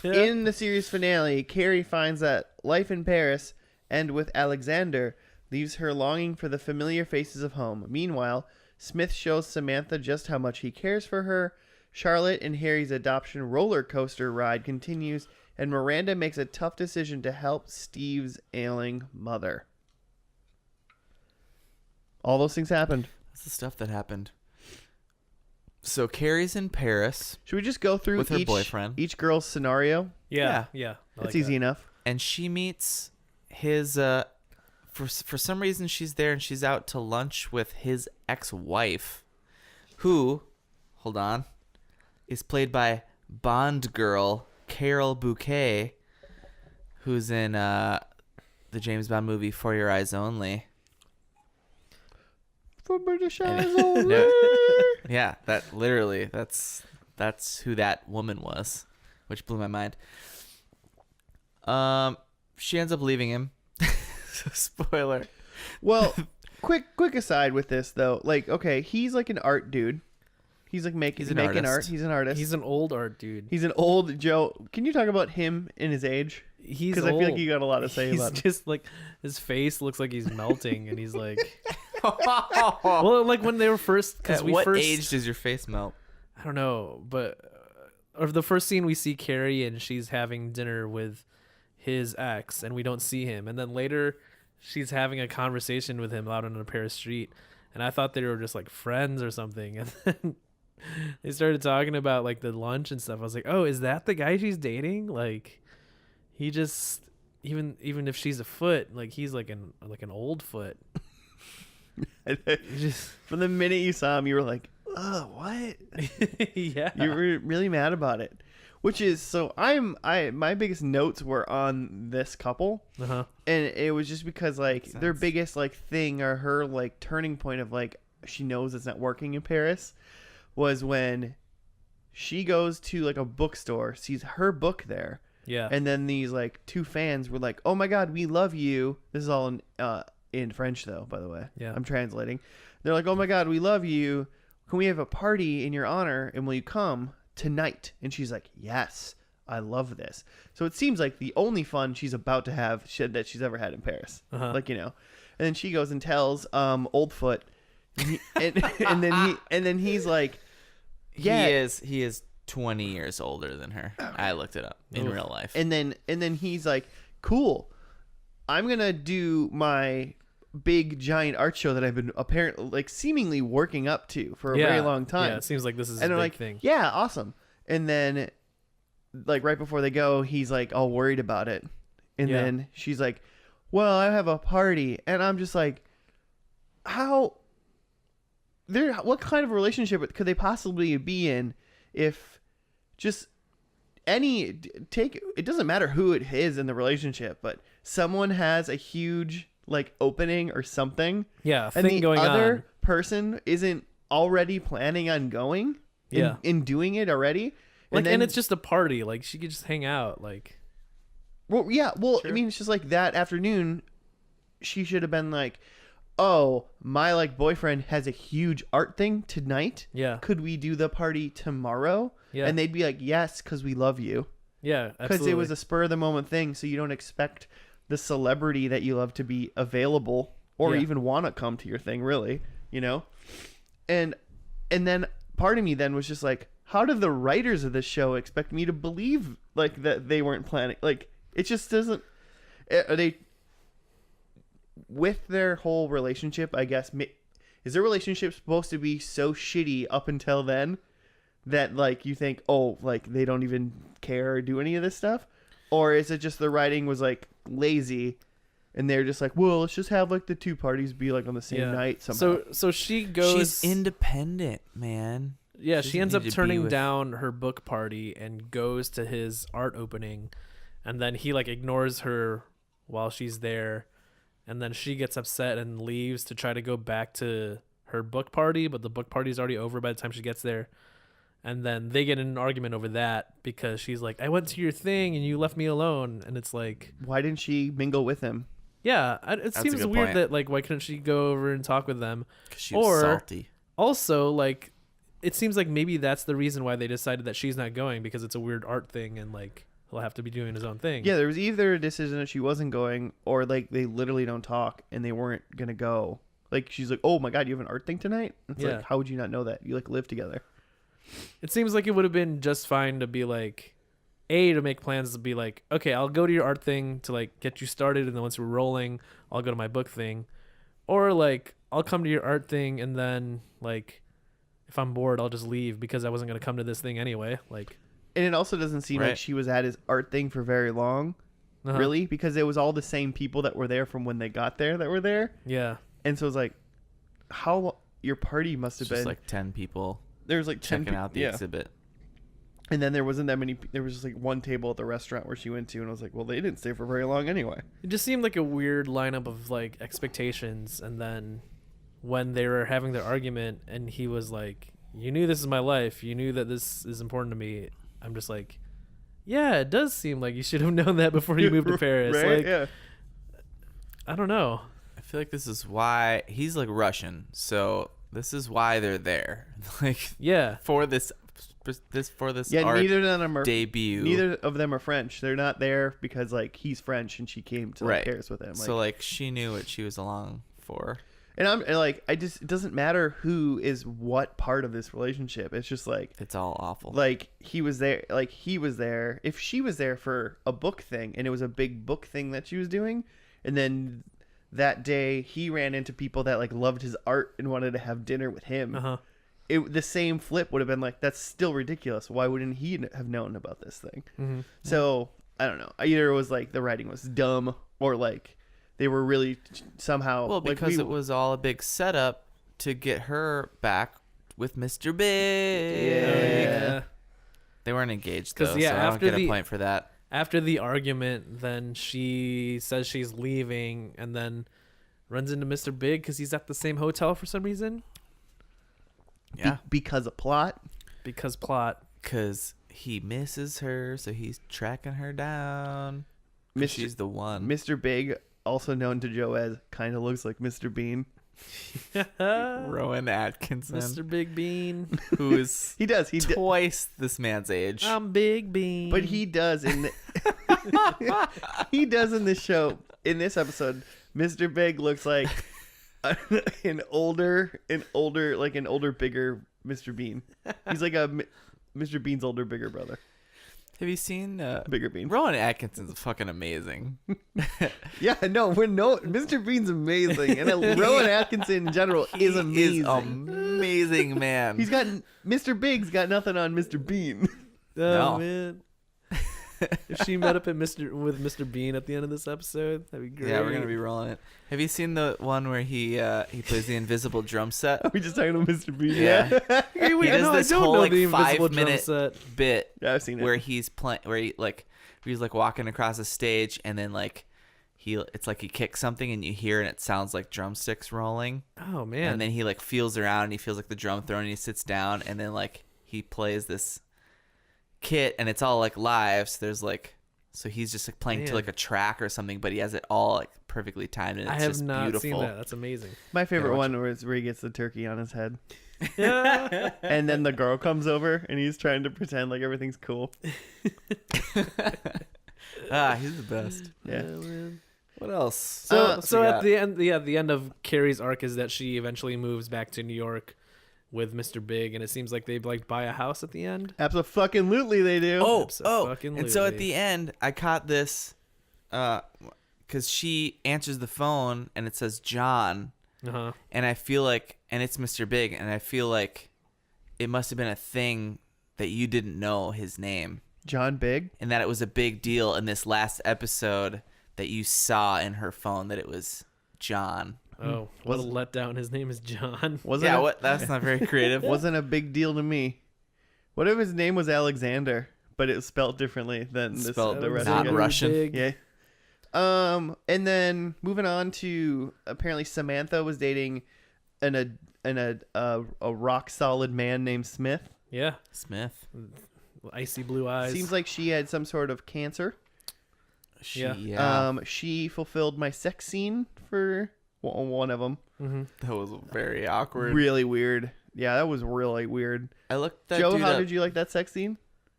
In the series finale, Carrie finds that life in Paris and with Alexander leaves her longing for the familiar faces of home. Meanwhile, Smith shows Samantha just how much he cares for her. Charlotte and Harry's adoption roller coaster ride continues, and Miranda makes a tough decision to help Steve's ailing mother. All those things happened. That's the stuff that happened. So Carrie's in Paris, Should we just go through With her boyfriend. each girl's scenario? Yeah. Yeah. I It's like easy that. enough. and she meets his for some reason she's there and she's out to lunch with his ex-wife, who, hold on, is played by Bond girl Carol Bouquet, who's in the James Bond movie For Your Eyes Only. For British And- eyes only. No. Yeah, that's who that woman was, which blew my mind. She ends up leaving him. Spoiler. Well, quick aside with this though. Like, okay, he's like an art dude. He's like making He's an art. artist. He's an artist. He's an old art dude. He's an old Joe. Can you talk about him and his age? He's Because I feel like old. you got a lot to say He's about him. just like his face looks like he's melting, and he's like, well, like when they were first. Because At we what first, age does your face melt? I don't know, but of the first scene we see Carrie and she's having dinner with his ex, and we don't see him. And then later, she's having a conversation with him out on a Paris street, and I thought they were just like friends or something. And then they started talking about like the lunch and stuff. I was like, oh, is that the guy she's dating? Like, he just even if she's a foot, like he's like an old foot. From the minute you saw him, you were like, oh, what? Yeah, You were really mad about it. Which is, so my biggest notes were on this couple, uh-huh. and it was just because like Makes their sense. biggest like thing, or her like turning point of like she knows it's not working in Paris, was when she goes to like a bookstore, sees her book there, Yeah, and then these like two fans were like, oh my god, we love you. This is all in French though, by the way. Yeah. I'm translating. They're like, oh my god, we love you. Can we have a party in your honor, and will you come tonight? And she's like, yes, I love this. So it seems like the only fun she's about to have that she's ever had in Paris. Uh-huh. Like, you know. And then she goes and tells Old Foot, and then he's like, yeah. He is 20 years older than her. I looked it up in Oof. real life. And then he's like, cool, I'm gonna do my big giant art show that I've been apparently like seemingly working up to for a very long time. Yeah, it seems like this is a And big they're like, thing. yeah, awesome. And then, like, right before they go, he's like all worried about it. And Yeah. then she's like, well, I have a party. And I'm just like, what kind of relationship could they possibly be in if just it doesn't matter who it is in the relationship, but someone has a huge like opening or something, Yeah, a and thing the going other on. person isn't already planning on going Yeah. in doing it already. Like, then, and it's just a party. Like, she could just hang out. Like, well, yeah, well, I Sure. mean, it's just like that afternoon, she should have been like, oh, my like boyfriend has a huge art thing tonight. yeah, Could we do the party tomorrow? yeah, And they'd be like, yes, because we love you. yeah, Because it was a spur of the moment thing, so you don't expect the celebrity that you love to be available or Yeah. even want to come to your thing, really, you know. And then part of me then was just like, how did the writers of this show expect me to believe like that they weren't planning? Like, it just doesn't. Are they with their whole relationship? I guess is their relationship supposed to be so shitty up until then that like you think, oh, like they don't even care or do any of this stuff? Or is it just the writing was like lazy and they're just like, well, let's just have like the two parties be like on the same Yeah. night somehow? So she goes. She's independent, man. Yeah, She she ends doesn't up need to be turning with- down her book party and goes to his art opening, and then he like ignores her while she's there, and then she gets upset and leaves to try to go back to her book party, but the book party's already over by the time she gets there. And then they get in an argument over that because she's like, I went to your thing and you left me alone. And it's like, Why didn't she mingle with him? yeah, it a seems good weird point. that like, why couldn't she go over and talk with them? 'Cause she was Or- salty. Also, like, it seems like maybe that's the reason why they decided that she's not going, because it's a weird art thing and like he'll have to be doing his own thing. Yeah, there was either a decision that she wasn't going or like they literally don't talk and they weren't going to go. Like she's like, oh my God, you have an art thing tonight? It's Yeah. like, how would you not know that? You like live together. It seems like it would have been just fine to be like, to make plans to be like, okay, I'll go to your art thing to like get you started, and then once we're rolling, I'll go to my book thing. Or like, I'll come to your art thing, and then like, if I'm bored, I'll just leave because I wasn't going to come to this thing anyway. Like, And it also doesn't seem like Right. she was at his art thing for very long, uh-huh. really, because it was all the same people that were there from when they got there that were there. Yeah. And so it's like, how your party must have It's just been. like 10 people There was like 10 checking out the yeah. exhibit. And then there wasn't that many. There was just like one table at the restaurant where she went to, and I was like, well, they didn't stay for very long anyway. It just seemed like a weird lineup of like expectations, and then when they were having their argument and he was like, you knew this is my life, you knew that this is important to me, I'm just like, yeah, it does seem like you should have known that before you moved to Paris. Right? Like, Yeah. I don't know. I feel like this is why he's like Russian, so this is why they're there. Like Yeah. for this Yeah. art Neither of them are. debut. Neither of them are French. They're not there because like he's French and she came to like, Right. Paris with him. Like, So like she knew what she was along for. And I'm like, it doesn't matter who is what part of this relationship. It's just like, It's all awful. like he was there. If she was there for a book thing and it was a big book thing that she was doing, and then that day he ran into people that like loved his art and wanted to have dinner with him. Uh-huh. The same flip would have been like, that's still ridiculous. Why wouldn't he have known about this thing? Mm-hmm. So I don't know. Either it was like the writing was dumb, or like they were really somehow. Well, like, because it was all a big setup to get her back with Mr. Big. Yeah. They weren't engaged 'Cause, though, yeah, so I don't after get a the- point for that. After the argument, then she says she's leaving and then runs into Mr. Big because he's at the same hotel for some reason. Yeah, because of plot. Because plot. because he misses her, so he's tracking her down. 'Cause Mr. She's the one. Mr. Big, also known to Joe as, kind of looks like Mr. Bean. Rowan Atkinson, Mr. Big Bean. who is He does. twice this man's age. I'm Big Bean. But he does in the, he does in this show, in this episode. Mr. Big looks like an older, bigger Mr. Bean. He's like Mr. Bean's older, bigger brother. Have you seen Bigger Bean. Rowan Atkinson's fucking amazing. Yeah, no, Mr. Bean's amazing, and Rowan Atkinson in general is amazing. He's amazing, man. Mr. Big's got nothing on Mr. Bean. Oh No. man. If she met up with Mr. Bean at the end of this episode, that'd be great. Yeah, we're gonna be rolling it. Have you seen the one where he plays the invisible drum set? Are we just talking about Mr. Bean? Yeah. Hey, wait, He does no, this I don't whole, know like, the invisible 5 drum minute set. bit Yeah, I've seen it. where he's playing, where he's like walking across a stage, and then like it's like he kicks something, and you hear, and it sounds like drumsticks rolling, Oh man. and then he like feels around, and he feels like the drum throwing, and he sits down, and then like he plays this kit, and it's all like live, so he's just like playing to Man. like a track or something, but he has it all like perfectly timed, and it's I have just not beautiful. seen that. That's amazing. My favorite watch one was where he gets the turkey on his head, Yeah. and then the girl comes over, and he's trying to pretend like everything's cool. He's the best. Yeah. Man. What else? So at the end, the end of Carrie's arc is that she eventually moves back to New York with Mr. Big, and it seems like they like buy a house at the end. Absolutely, they do. And so at the end, I caught this, because she answers the phone and it says John, Uh-huh. and I feel like, and it's Mr. Big, and I feel like it must have been a thing that you didn't know his name, John Big. and that it was a big deal in this last episode that you saw in her phone that it was John. Oh, what a letdown! His name is John. Wasn't Yeah, a- what? That's not very creative. wasn't a big deal to me. What if his name was Alexander, but it was spelled differently than Spelled the rest not of it? Russian. Big. Yeah. And then moving on to, apparently Samantha was dating a rock solid man named Smith. Yeah, Smith. icy blue eyes. Seems like she had some sort of cancer. Yeah. She fulfilled my sex scene for one of them. Mm-hmm. That was very awkward. Really weird. Yeah, that was really weird. I looked that Joe, dude how up. did you like that sex scene?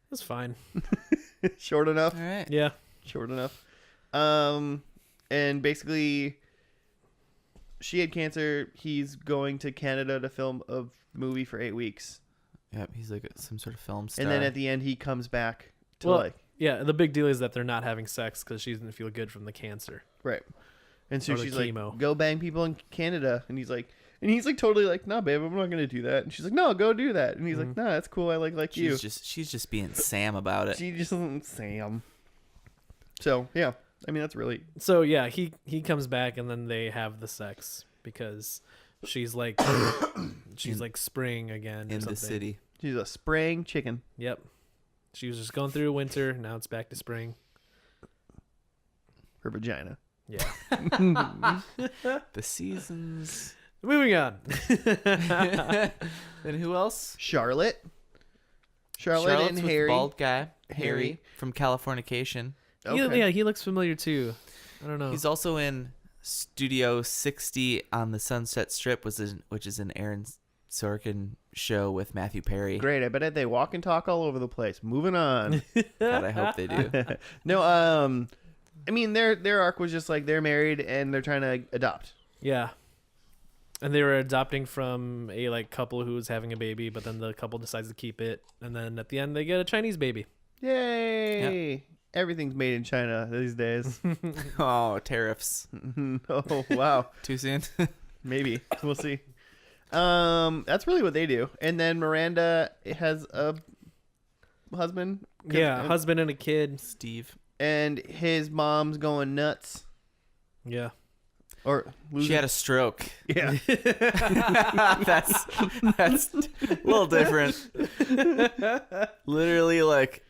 That's fine. Short enough. All right. Yeah. Short enough. And basically, she had cancer. He's going to Canada to film a movie for 8 weeks, Yep, he's like some sort of film star. and then at the end, he comes back to Well, like Yeah, the big deal is that they're not having sex because she doesn't feel good from the cancer. right. And so Or the she's chemo. like, "Go bang people in Canada," and he's like, totally like, "Nah, babe, I'm not gonna do that." And she's like, "No, go do that." And he's like, "Nah, that's cool. I like you." she's just being Sam about it. She just isn't Sam. So yeah, I mean that's really So yeah, he comes back and then they have the sex because she's like like spring again or in something. the city. she's a spraying chicken. Yep. She was just going through winter. Now it's back to spring. Her vagina. Yeah. The seasons. Moving on. And who else? Charlotte and Charlotte's with Harry. bald guy, Harry. Harry from Californication. Okay. Yeah, he looks familiar too. I don't know. He's also in Studio 60 on the Sunset Strip, which is an Aaron Sorkin show with Matthew Perry. Great. I bet they walk and talk all over the place. Moving on. God, I hope they do. No, I mean their arc was just like they're married and they're trying to adopt. Yeah. And they were adopting from a like couple who was having a baby, but then the couple decides to keep it, and then at the end they get a Chinese baby. Yay! Everything's made in China these days. Oh, tariffs. Oh wow. Too soon. Maybe we'll see. That's really what they do. And then Miranda has a husband. Yeah, husband and a kid. Steve. And his mom's going nuts. Yeah. Or losing. She had a stroke. Yeah. that's a little different. Literally, like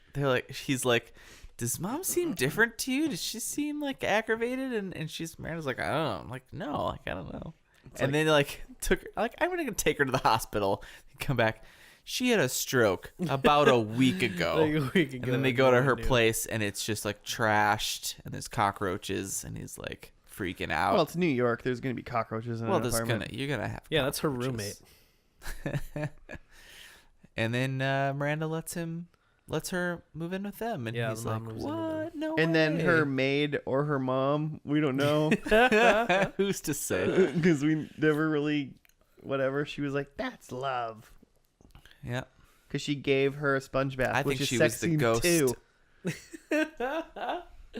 she's like, does mom seem different to you? Does she seem like aggravated? And Miranda's like, I don't know. I'm like, no, like I don't know. And then like took her, like I'm gonna take her to the hospital and come back. She had a stroke about a week ago. Like a week ago. And then they go to her place and it's just like trashed and there's cockroaches and he's like freaking out. Well, it's New York. There's gonna be cockroaches in an apartment. You're gonna have Yeah, that's her cockroaches. roommate. And then Miranda lets her move in with them, and Yeah, he's the like, mom moves in with them. "What? No And then way." her maid or her mom, we don't know, Who's to say? because we never really, whatever. She was like, "That's love," Yeah, because she gave her a sponge bath, I which think is she sex was the scene ghost. too.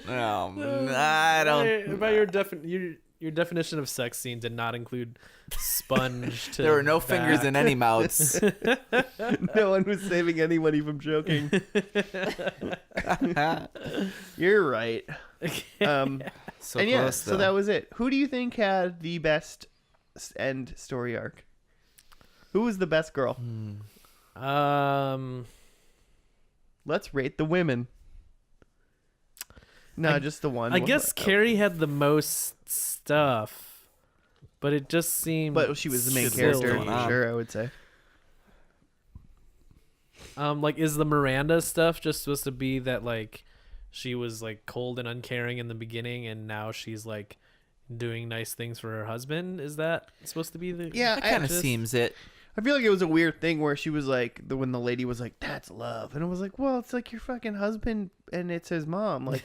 I don't. By your definition of sex scene did not include sponge. To There were no fingers in any mouths. No one was saving anybody from choking. You're right. So And yeah, close, so though. that was it. Who do you think had the best end story arc? Who was the best girl? Let's rate the women. No, just the one. I guess Carrie had the most stuff, but it just seemed. But she was the main silly. character, going on. sure, I would say. Like, is the Miranda stuff just supposed to be that like she was like cold and uncaring in the beginning, and now she's like doing nice things for her husband? Is that supposed to be the? Yeah, That kind of seems it. I feel like it was a weird thing where she was like, when the lady was like, "That's love," and I was like, "Well, it's like your fucking husband and it's his mom. Like,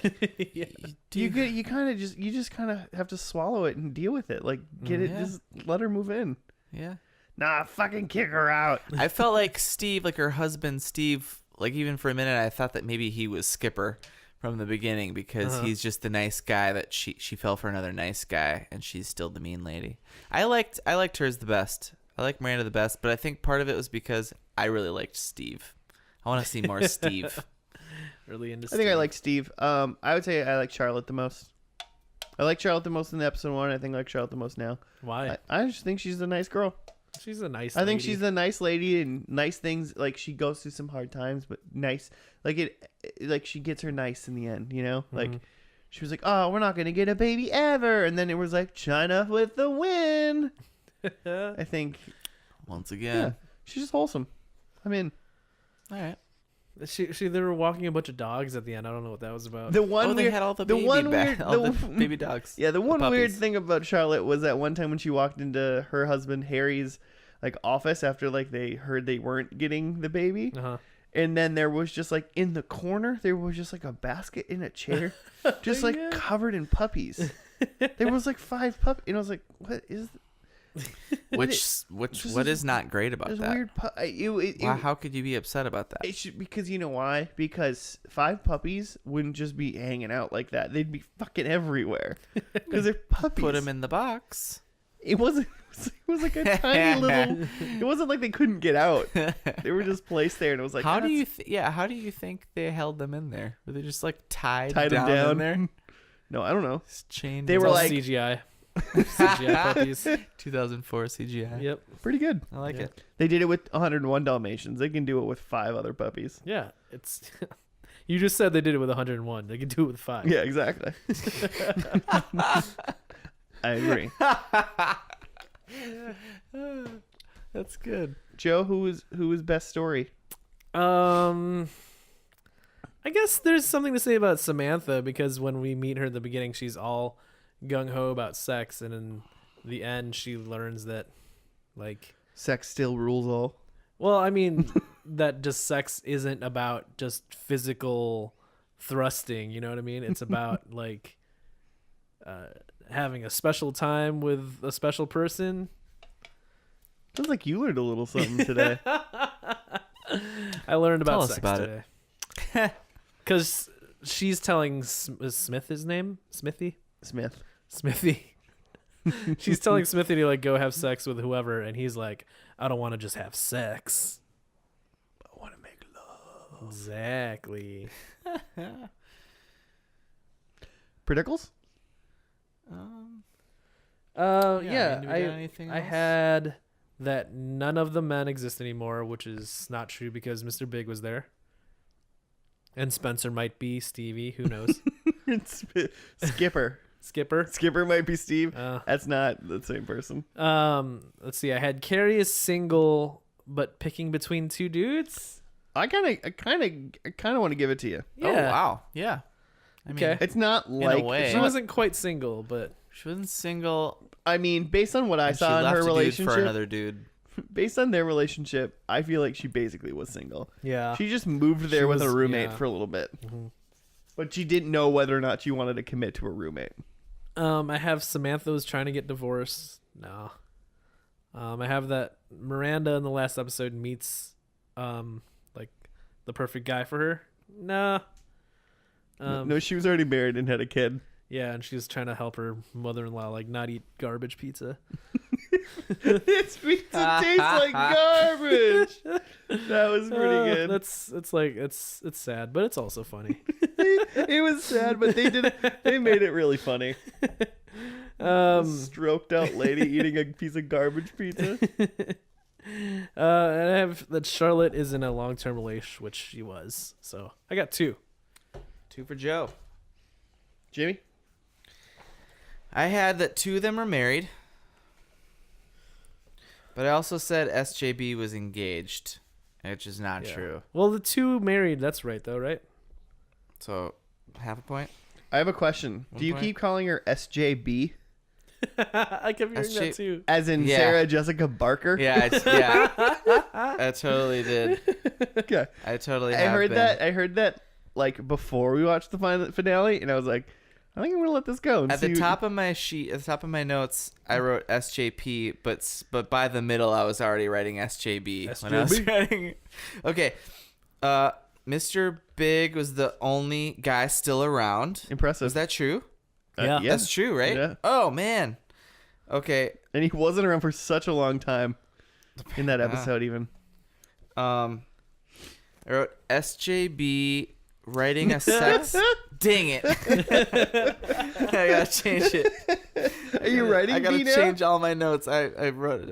Yeah. you kind of just kind of have to swallow it and deal with it. Like, get it, Yeah. just let her move in. Yeah. Nah, fucking kick her out." I felt like Steve, like her husband, Steve, like even for a minute, I thought that maybe he was Skipper from the beginning because he's just the nice guy that she fell for another nice guy and she's still the mean lady. I liked hers the best. I like Miranda the best, but I think part of it was because I really liked Steve. I want to see more Steve. Really into. I think I like Steve. I would say I like Charlotte the most. I like Charlotte the most in the episode 1. I think I like Charlotte the most now. Why? I just think she's a nice girl. She's a nice. I think lady. she's a nice lady and nice things. Like, she goes through some hard times, but nice. Like like she gets her nice in the end, you know? Like, she was like, "Oh, we're not going to get a baby ever." And then it was like, "China with the win." I think, Once yeah, again. she's just wholesome. I'm in. All right. She they were walking a bunch of dogs at the end. I don't know what that was about. The one Oh, they weird, had all the the baby one weird, all the the- baby dogs. Yeah, the one weird puppies. thing about Charlotte was that one time when she walked into her husband Harry's like office after like they heard they weren't getting the baby, Uh-huh. and then there was just like in the corner there was just like a basket in a chair, just like Yeah. covered in puppies. There was like 5 puppies, and I was like, "What is Which Just what this- is not great about this that? weird?" Wow, how could you be upset about that? It should, because you know why? Because 5 puppies wouldn't just be hanging out like that; they'd be fucking everywhere because they're puppies. Put them in the box. It wasn't. It was like a tiny little. It wasn't like they couldn't get out. They were just placed there, and it was like, How do "That's- you how do you think they held them in there? Were they just like tied tied them down, down in there? No, I don't know. Just chained. They It's were all like- CGI. CGI puppies. 2004 CGI. Yep. Pretty good. I like Yeah. it. They did it with 101 Dalmatians. They can do it with 5 other puppies. Yeah. It's. You just said they did it with 101. They could do it with 5. Yeah, exactly. I agree. That's good. Joe, who was best story? I guess there's something to say about Samantha because when we meet her at the beginning, she's all gung ho about sex, and in the end, she learns that, like, Sex still rules all. well, I mean, that just sex isn't about just physical thrusting. You know what I mean? It's about like having a special time with a special person. Sounds like you learned a little something today. I learned about Tell us sex about today. Because she's telling is Smith his name? Smithy? Smith. Smithy. She's telling Smithy to like go have sex with whoever, and he's like, I don't want to just have sex. I want to make love. Exactly. Predicles? Yeah, do we got anything I else? had that none of the men exist anymore, which is not true because Mr. Big was there. And Spencer might be Stevie, who knows? It's Skipper. Skipper. Skipper might be Steve. Uh, That's not the same person. Let's see. I had Carrie is single, but picking between two dudes. I kind of want to give it to you. Yeah. Oh, wow. Yeah. I mean, Okay. It's not a like way. She wasn't quite single, but she wasn't single. I mean, based on what I and she saw in left her a dude relationship, for another dude. based on their relationship, I feel like she basically was single. yeah. She just moved there She with was- a roommate yeah. for a little bit, Mhm. but she didn't know whether or not she wanted to commit to a roommate. I have Samantha was trying to get divorced. No. I have that Miranda in the last episode meets, like the perfect guy for her. Nah. No, she was already married and had a kid. Yeah, and she was trying to help her mother-in-law like not eat garbage pizza. This pizza tastes like garbage. That was pretty good. It's sad, but it's also funny. It was sad, but they made it really funny. Stroked out lady eating a piece of garbage pizza. And I have that Charlotte is in a long-term relationship, which she was. So I got 2. 2 for Joe. Jimmy? I had that 2 of them are married. But I also said SJB was engaged, which is not Yeah. true. Well, the 2 married. That's right, though, right? So, half a point. I have a question. One Do you point. keep calling her SJB? I kept hearing SJ that too. As in Yeah. Sarah Jessica Barker? Yeah, yeah. I totally did. Okay. I totally I have heard been. that. I heard that like before we watched the finale, and I was like, I think I'm gonna let this go. And At the see- top of my sheet, at the top of my notes, I wrote SJP, but by the middle, I was already writing SJB. When I was SJB? writing. Okay. Mr. Big was the only guy still around. Impressive. Is that true? Yeah. That's true, right? Yeah. Oh, man. Okay. And he wasn't around for such a long time in that Yeah. episode, even. I wrote SJB writing a sex. Dang it. I gotta change it. Are you writing I gotta B now? change all my notes. I wrote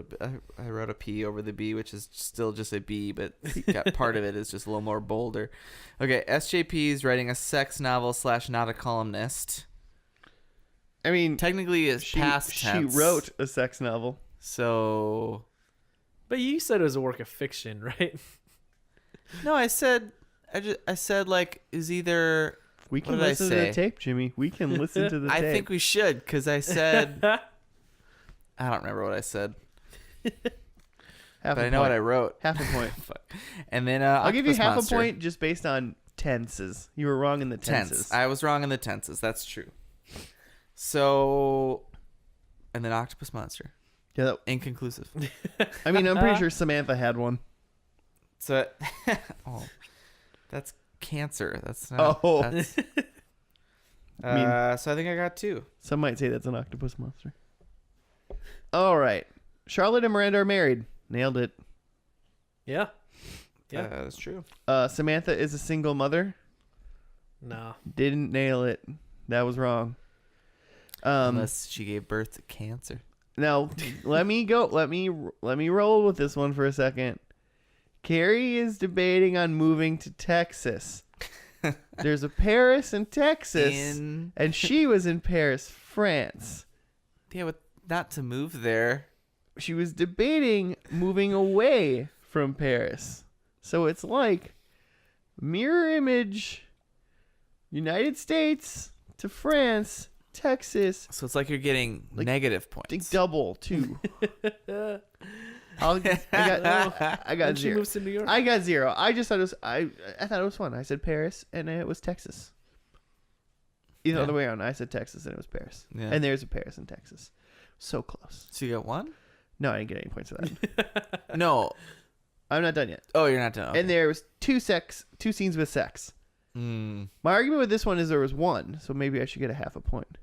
a P over the B, which is still just a B, but got part of it is just a little more bolder. Okay, SJP is writing a sex novel / not a columnist. I mean, Technically, it's past she tense. wrote a sex novel. So But you said it was a work of fiction, right? no, I said like is either. We can What did I listen to say? the tape, Jimmy. We can listen to the I tape. think we should because I said I don't remember what I said, half but a I know what I point. wrote. Half a point. Fuck. And then I'll give you Octopus half Monster. a point just based on tenses. You were wrong in the tenses. Tense. I was wrong in the tenses. That's true. So, and then Octopus Monster. Yeah, Inconclusive. I mean, I'm pretty sure Samantha had one. So, oh, that's cancer. That's not. Oh. That's, I mean- so I think I got 2. Some might say that's an octopus monster. All right. Charlotte and Miranda are married. Nailed it. Yeah. Yeah. That's true. Samantha is a single mother. No. Didn't nail it. That was wrong. Unless she gave birth to cancer. Now, let me go. Let me roll with this one for a second. Carrie is debating on moving to Texas. There's a Paris and Texas, and she was in Paris, France. Yeah, but not to move there. She was debating moving away from Paris. So it's like mirror image, United States to France, Texas. So it's like you're getting Like, negative I think points. double too. I got And she zero. moves to New York. I got 0. I just thought it was I thought it was fun. I said Paris and it was Texas. Either Yeah. other way around. I said Texas and it was Paris. Yeah. And there's a Paris in Texas. So close. So you got 1? No, I didn't get any points for that. No. I'm not done yet. Oh, you're not done. Okay. And there was two scenes with sex. Mm, My argument with this one is there was one, so maybe I should get a half a point.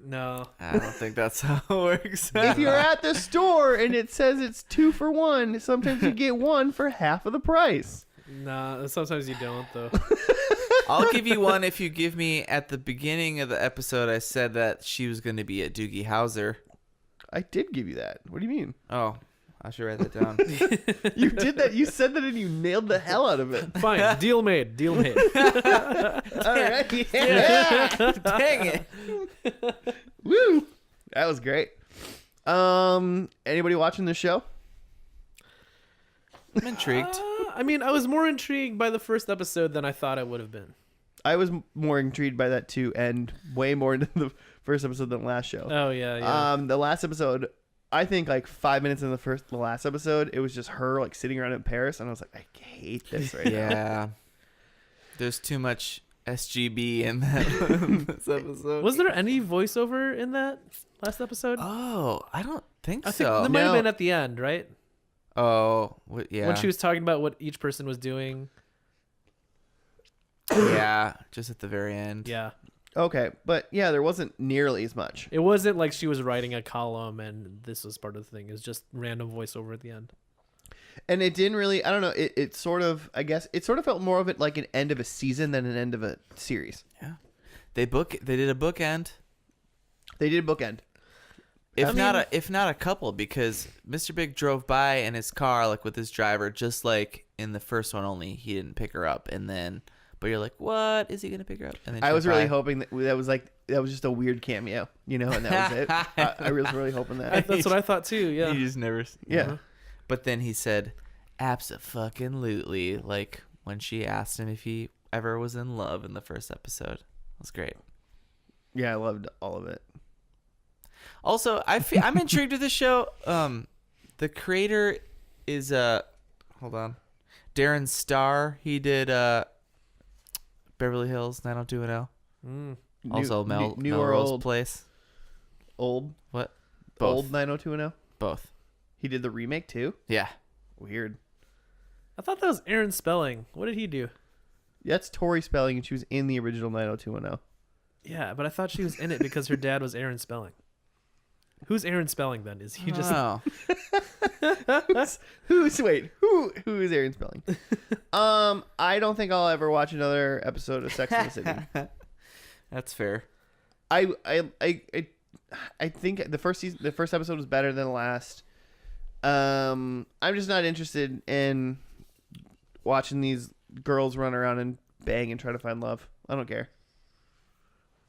No. I don't think that's how it works. If you're at the store and it says it's 2 for 1, sometimes you get one for half of the price. Nah, sometimes you don't, though. I'll give you one if you give me at the beginning of the episode. I said that she was going to be at Doogie Howser. I did give you that. What do you mean? Oh, I should write that down. You did that. You said that and you nailed the hell out of it. Fine. Deal made. Deal made. All right. Yeah. Dang it. Woo. That was great. Anybody watching this show? I'm intrigued. I mean, I was more intrigued by the first episode than I thought I would have been. I was more intrigued by that too, and way more into the first episode than the last show. Oh, yeah. The last episode, I think like 5 minutes in the last episode, it was just her like sitting around in Paris, and I was like, I hate this right now. Yeah. There's too much SGB in that this episode. Was there any voiceover in that last episode? Oh, I don't think I think so. there might have No. been at the end, right? Oh, yeah. When she was talking about what each person was doing. Yeah, just at the very end. Yeah. Okay, but yeah, there wasn't nearly as much. It wasn't like she was writing a column and this was part of the thing. It was just random voiceover at the end. And it didn't really, I don't know, it sort of, I guess, it sort of felt more of it like an end of a season than an end of a series. Yeah. They did a bookend. They did bookend. If not a couple, because Mr. Big drove by in his car, like with his driver, just like in the first one. Only he didn't pick her up, and then, but you're like, what is he gonna pick her up? And then I was she really by. hoping that was just a weird cameo, you know, and that was it. I was really hoping that. That's what I thought too. Yeah. You just never. Yeah. Uh-huh. But then he said, "Abso-fucking-lutely," like when she asked him if he ever was in love in the first episode. It was great. Yeah, I loved all of it. Also, I'm intrigued with this show. The creator is hold on, Darren Star. He did Beverly Hills 90210. Mm. Also, new or Melrose old? Place. Old? What? Both. Old 90210? Both. He did the remake too? Yeah. Weird. I thought that was Aaron Spelling. What did he do? That's Tori Spelling, and she was in the original 90210. Yeah, but I thought she was in it because her dad was Aaron Spelling. Who's Aaron Spelling then? Is he just Oh. Who is Aaron Spelling? I don't think I'll ever watch another episode of Sex and the City. That's fair. I think the first episode was better than the last. I'm just not interested in watching these girls run around and bang and try to find love. I don't care.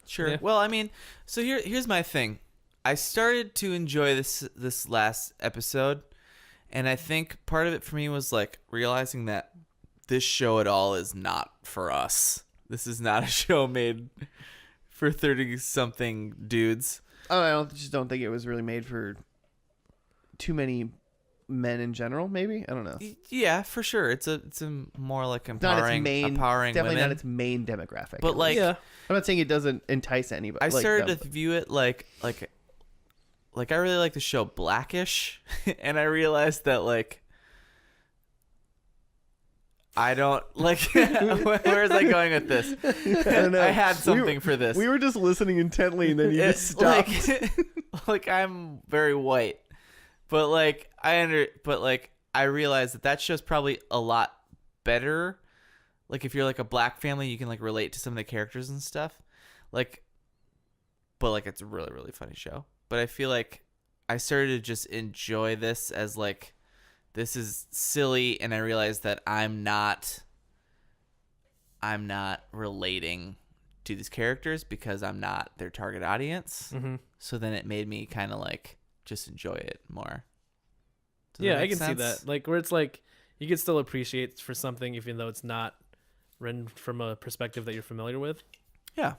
Sure. Yeah. Well, I mean, so here's my thing. I started to enjoy this last episode, and I think part of it for me was like realizing that this show at all is not for us. This is not a show made for 30-something dudes. Oh, I just don't think it was really made for too many men in general. Maybe, I don't know. Yeah, for sure. It's a more like Not its empowering main, women. definitely not its main demographic. But like, yeah. I'm not saying it doesn't entice anybody. I like, started to view it like I really like the show Blackish, and I realized that like I don't like. Where is I going with this? I don't know. I had something for this. We were just listening intently, and then you It's just stopped. like I'm very white, but like I realized that show's probably a lot better. Like if you're like a black family, you can like relate to some of the characters and stuff. Like, but like it's a really really funny show. But I feel like I started to just enjoy this as like this is silly, and I realized that I'm not relating to these characters because I'm not their target audience. Mm-hmm. So then it made me kind of like just enjoy it more. Does Yeah, that I make can see sense? that. Like where it's like you can still appreciate for something even though it's not written from a perspective that you're familiar with. Yeah.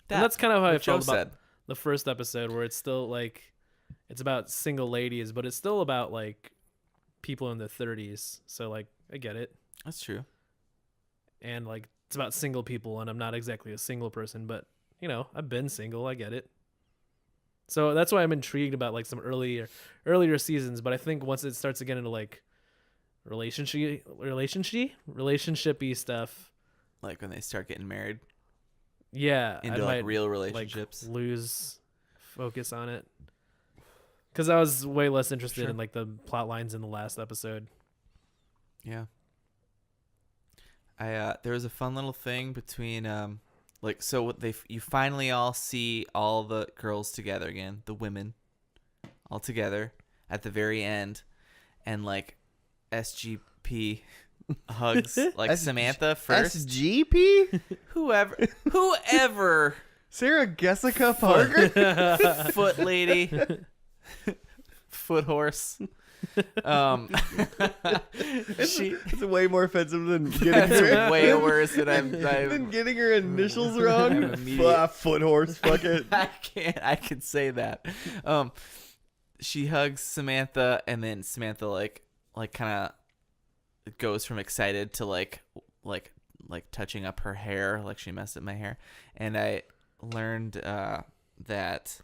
And that's kind of how I what Joe felt about said. the first episode, where it's still like it's about single ladies, but it's still about like people in their 30s. So like I get it. That's true. And like it's about single people, and I'm not exactly a single person, but you know, I've been single. I get it. So that's why I'm intrigued about like some earlier seasons. But I think once it starts to get into like relationshipy stuff, Like when they start getting married yeah, into I like might real relationships. like lose focus on it because I was way less interested Sure. in like the plot lines in the last episode. Yeah. There was a fun little thing between like so what you finally all see all the girls together again, the women all together at the very end, and like SGP hugs like Samantha first. SGP? Whoever Sarah Jessica Parker? foot lady, foot horse. It's way more offensive than getting That's her, way worse than than getting her initials wrong. I'm immediate- Foot horse, fuck it. I could say that. She hugs Samantha, and then Samantha like kind of goes from excited to like touching up her hair, like she messed up my hair. And I learned that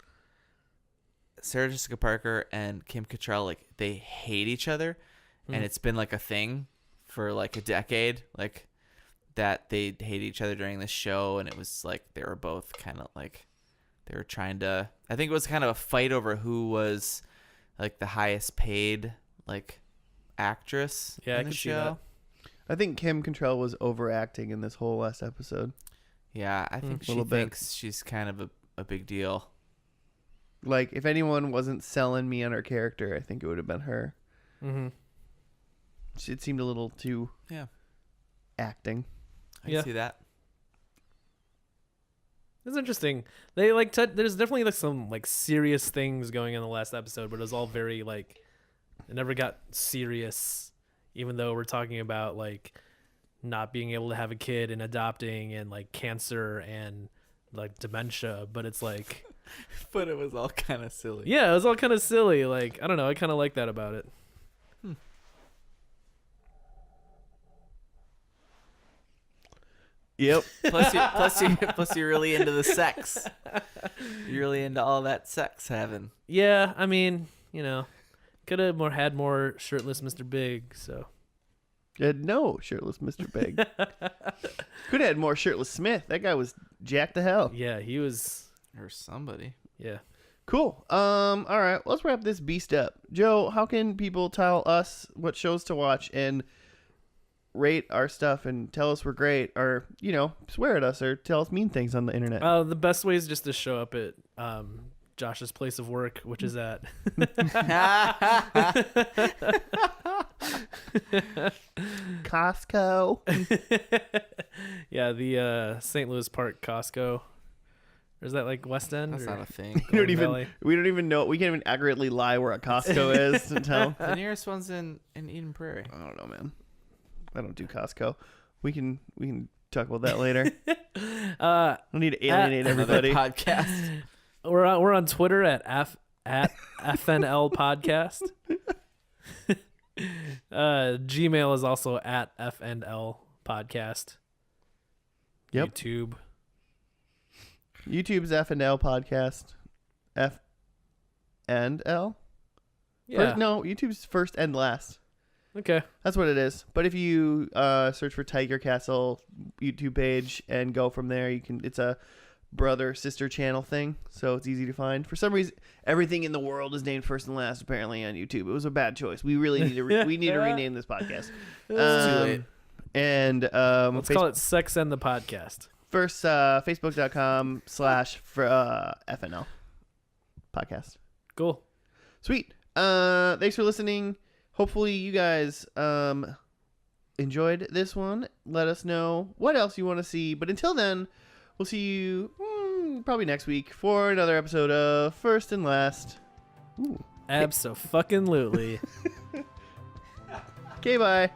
Sarah Jessica Parker and Kim Cattrall, like, they hate each other, and it's been like a thing for like a decade, like that they hate each other during this show. And it was like they were both kind of like they were trying to, I think it was kind of a fight over who was like the highest paid like actress Yeah, I in the could see show. that. I think Kim Cattrall was overacting in this whole last episode. Yeah, I think she Little bit. thinks she's kind of a big deal. Like, if anyone wasn't selling me on her character, I think it would have been her. Mm-hmm. It seemed a little too Yeah, acting. I can Yeah. see that. It's interesting. They like there's definitely like some like serious things going on in the last episode, but it was all very like it never got serious, even though we're talking about like not being able to have a kid and adopting and like cancer and like dementia, but it's like But it was all kind of silly. yeah, it was all kind of silly. Like I don't know, I kind of like that about it. Yep. Plus you're really into the sex. You're really into all that sex having. Yeah, I mean, you know, could have had more shirtless Mr. Big. So No shirtless Mr. Big. Could have had more shirtless Smith. That guy was jacked to hell. yeah, he was. Or somebody. Yeah. Cool. All right. Let's wrap this beast up. Joe, how can people tell us what shows to watch and rate our stuff and tell us we're great, or swear at us or tell us mean things on the internet? The best way is just to show up at Josh's place of work, which is at Costco. yeah, the St. Louis Park Costco. Or is that like West End? That's or not a thing. We Golden Valley? don't even know. We can't even accurately lie where a Costco is to tell. The nearest one's in Eden Prairie. I don't know, man. I don't do Costco. We can talk about that later. I don't need to alienate Another everybody. podcast. We're on Twitter at FNL Podcast. Gmail is also at FNL Podcast. Yep. YouTube. YouTube's F&L podcast. F and L? Yeah. YouTube's first and last. Okay. That's what it is. But if you search for Tiger Castle YouTube page and go from there, it's a brother sister channel thing, so it's easy to find. For some reason, everything in the world is named first and last apparently on YouTube. It was a bad choice. We really need to rename this podcast. Too late. And Let's call it Sex and the Podcast. first facebook.com/FNL podcast. Cool. Sweet. Thanks for listening. Hopefully you guys enjoyed this one. Let us know what else you want to see. But until then, we'll see you probably next week for another episode of First and Last. Abso-fucking-lutely. Okay, bye.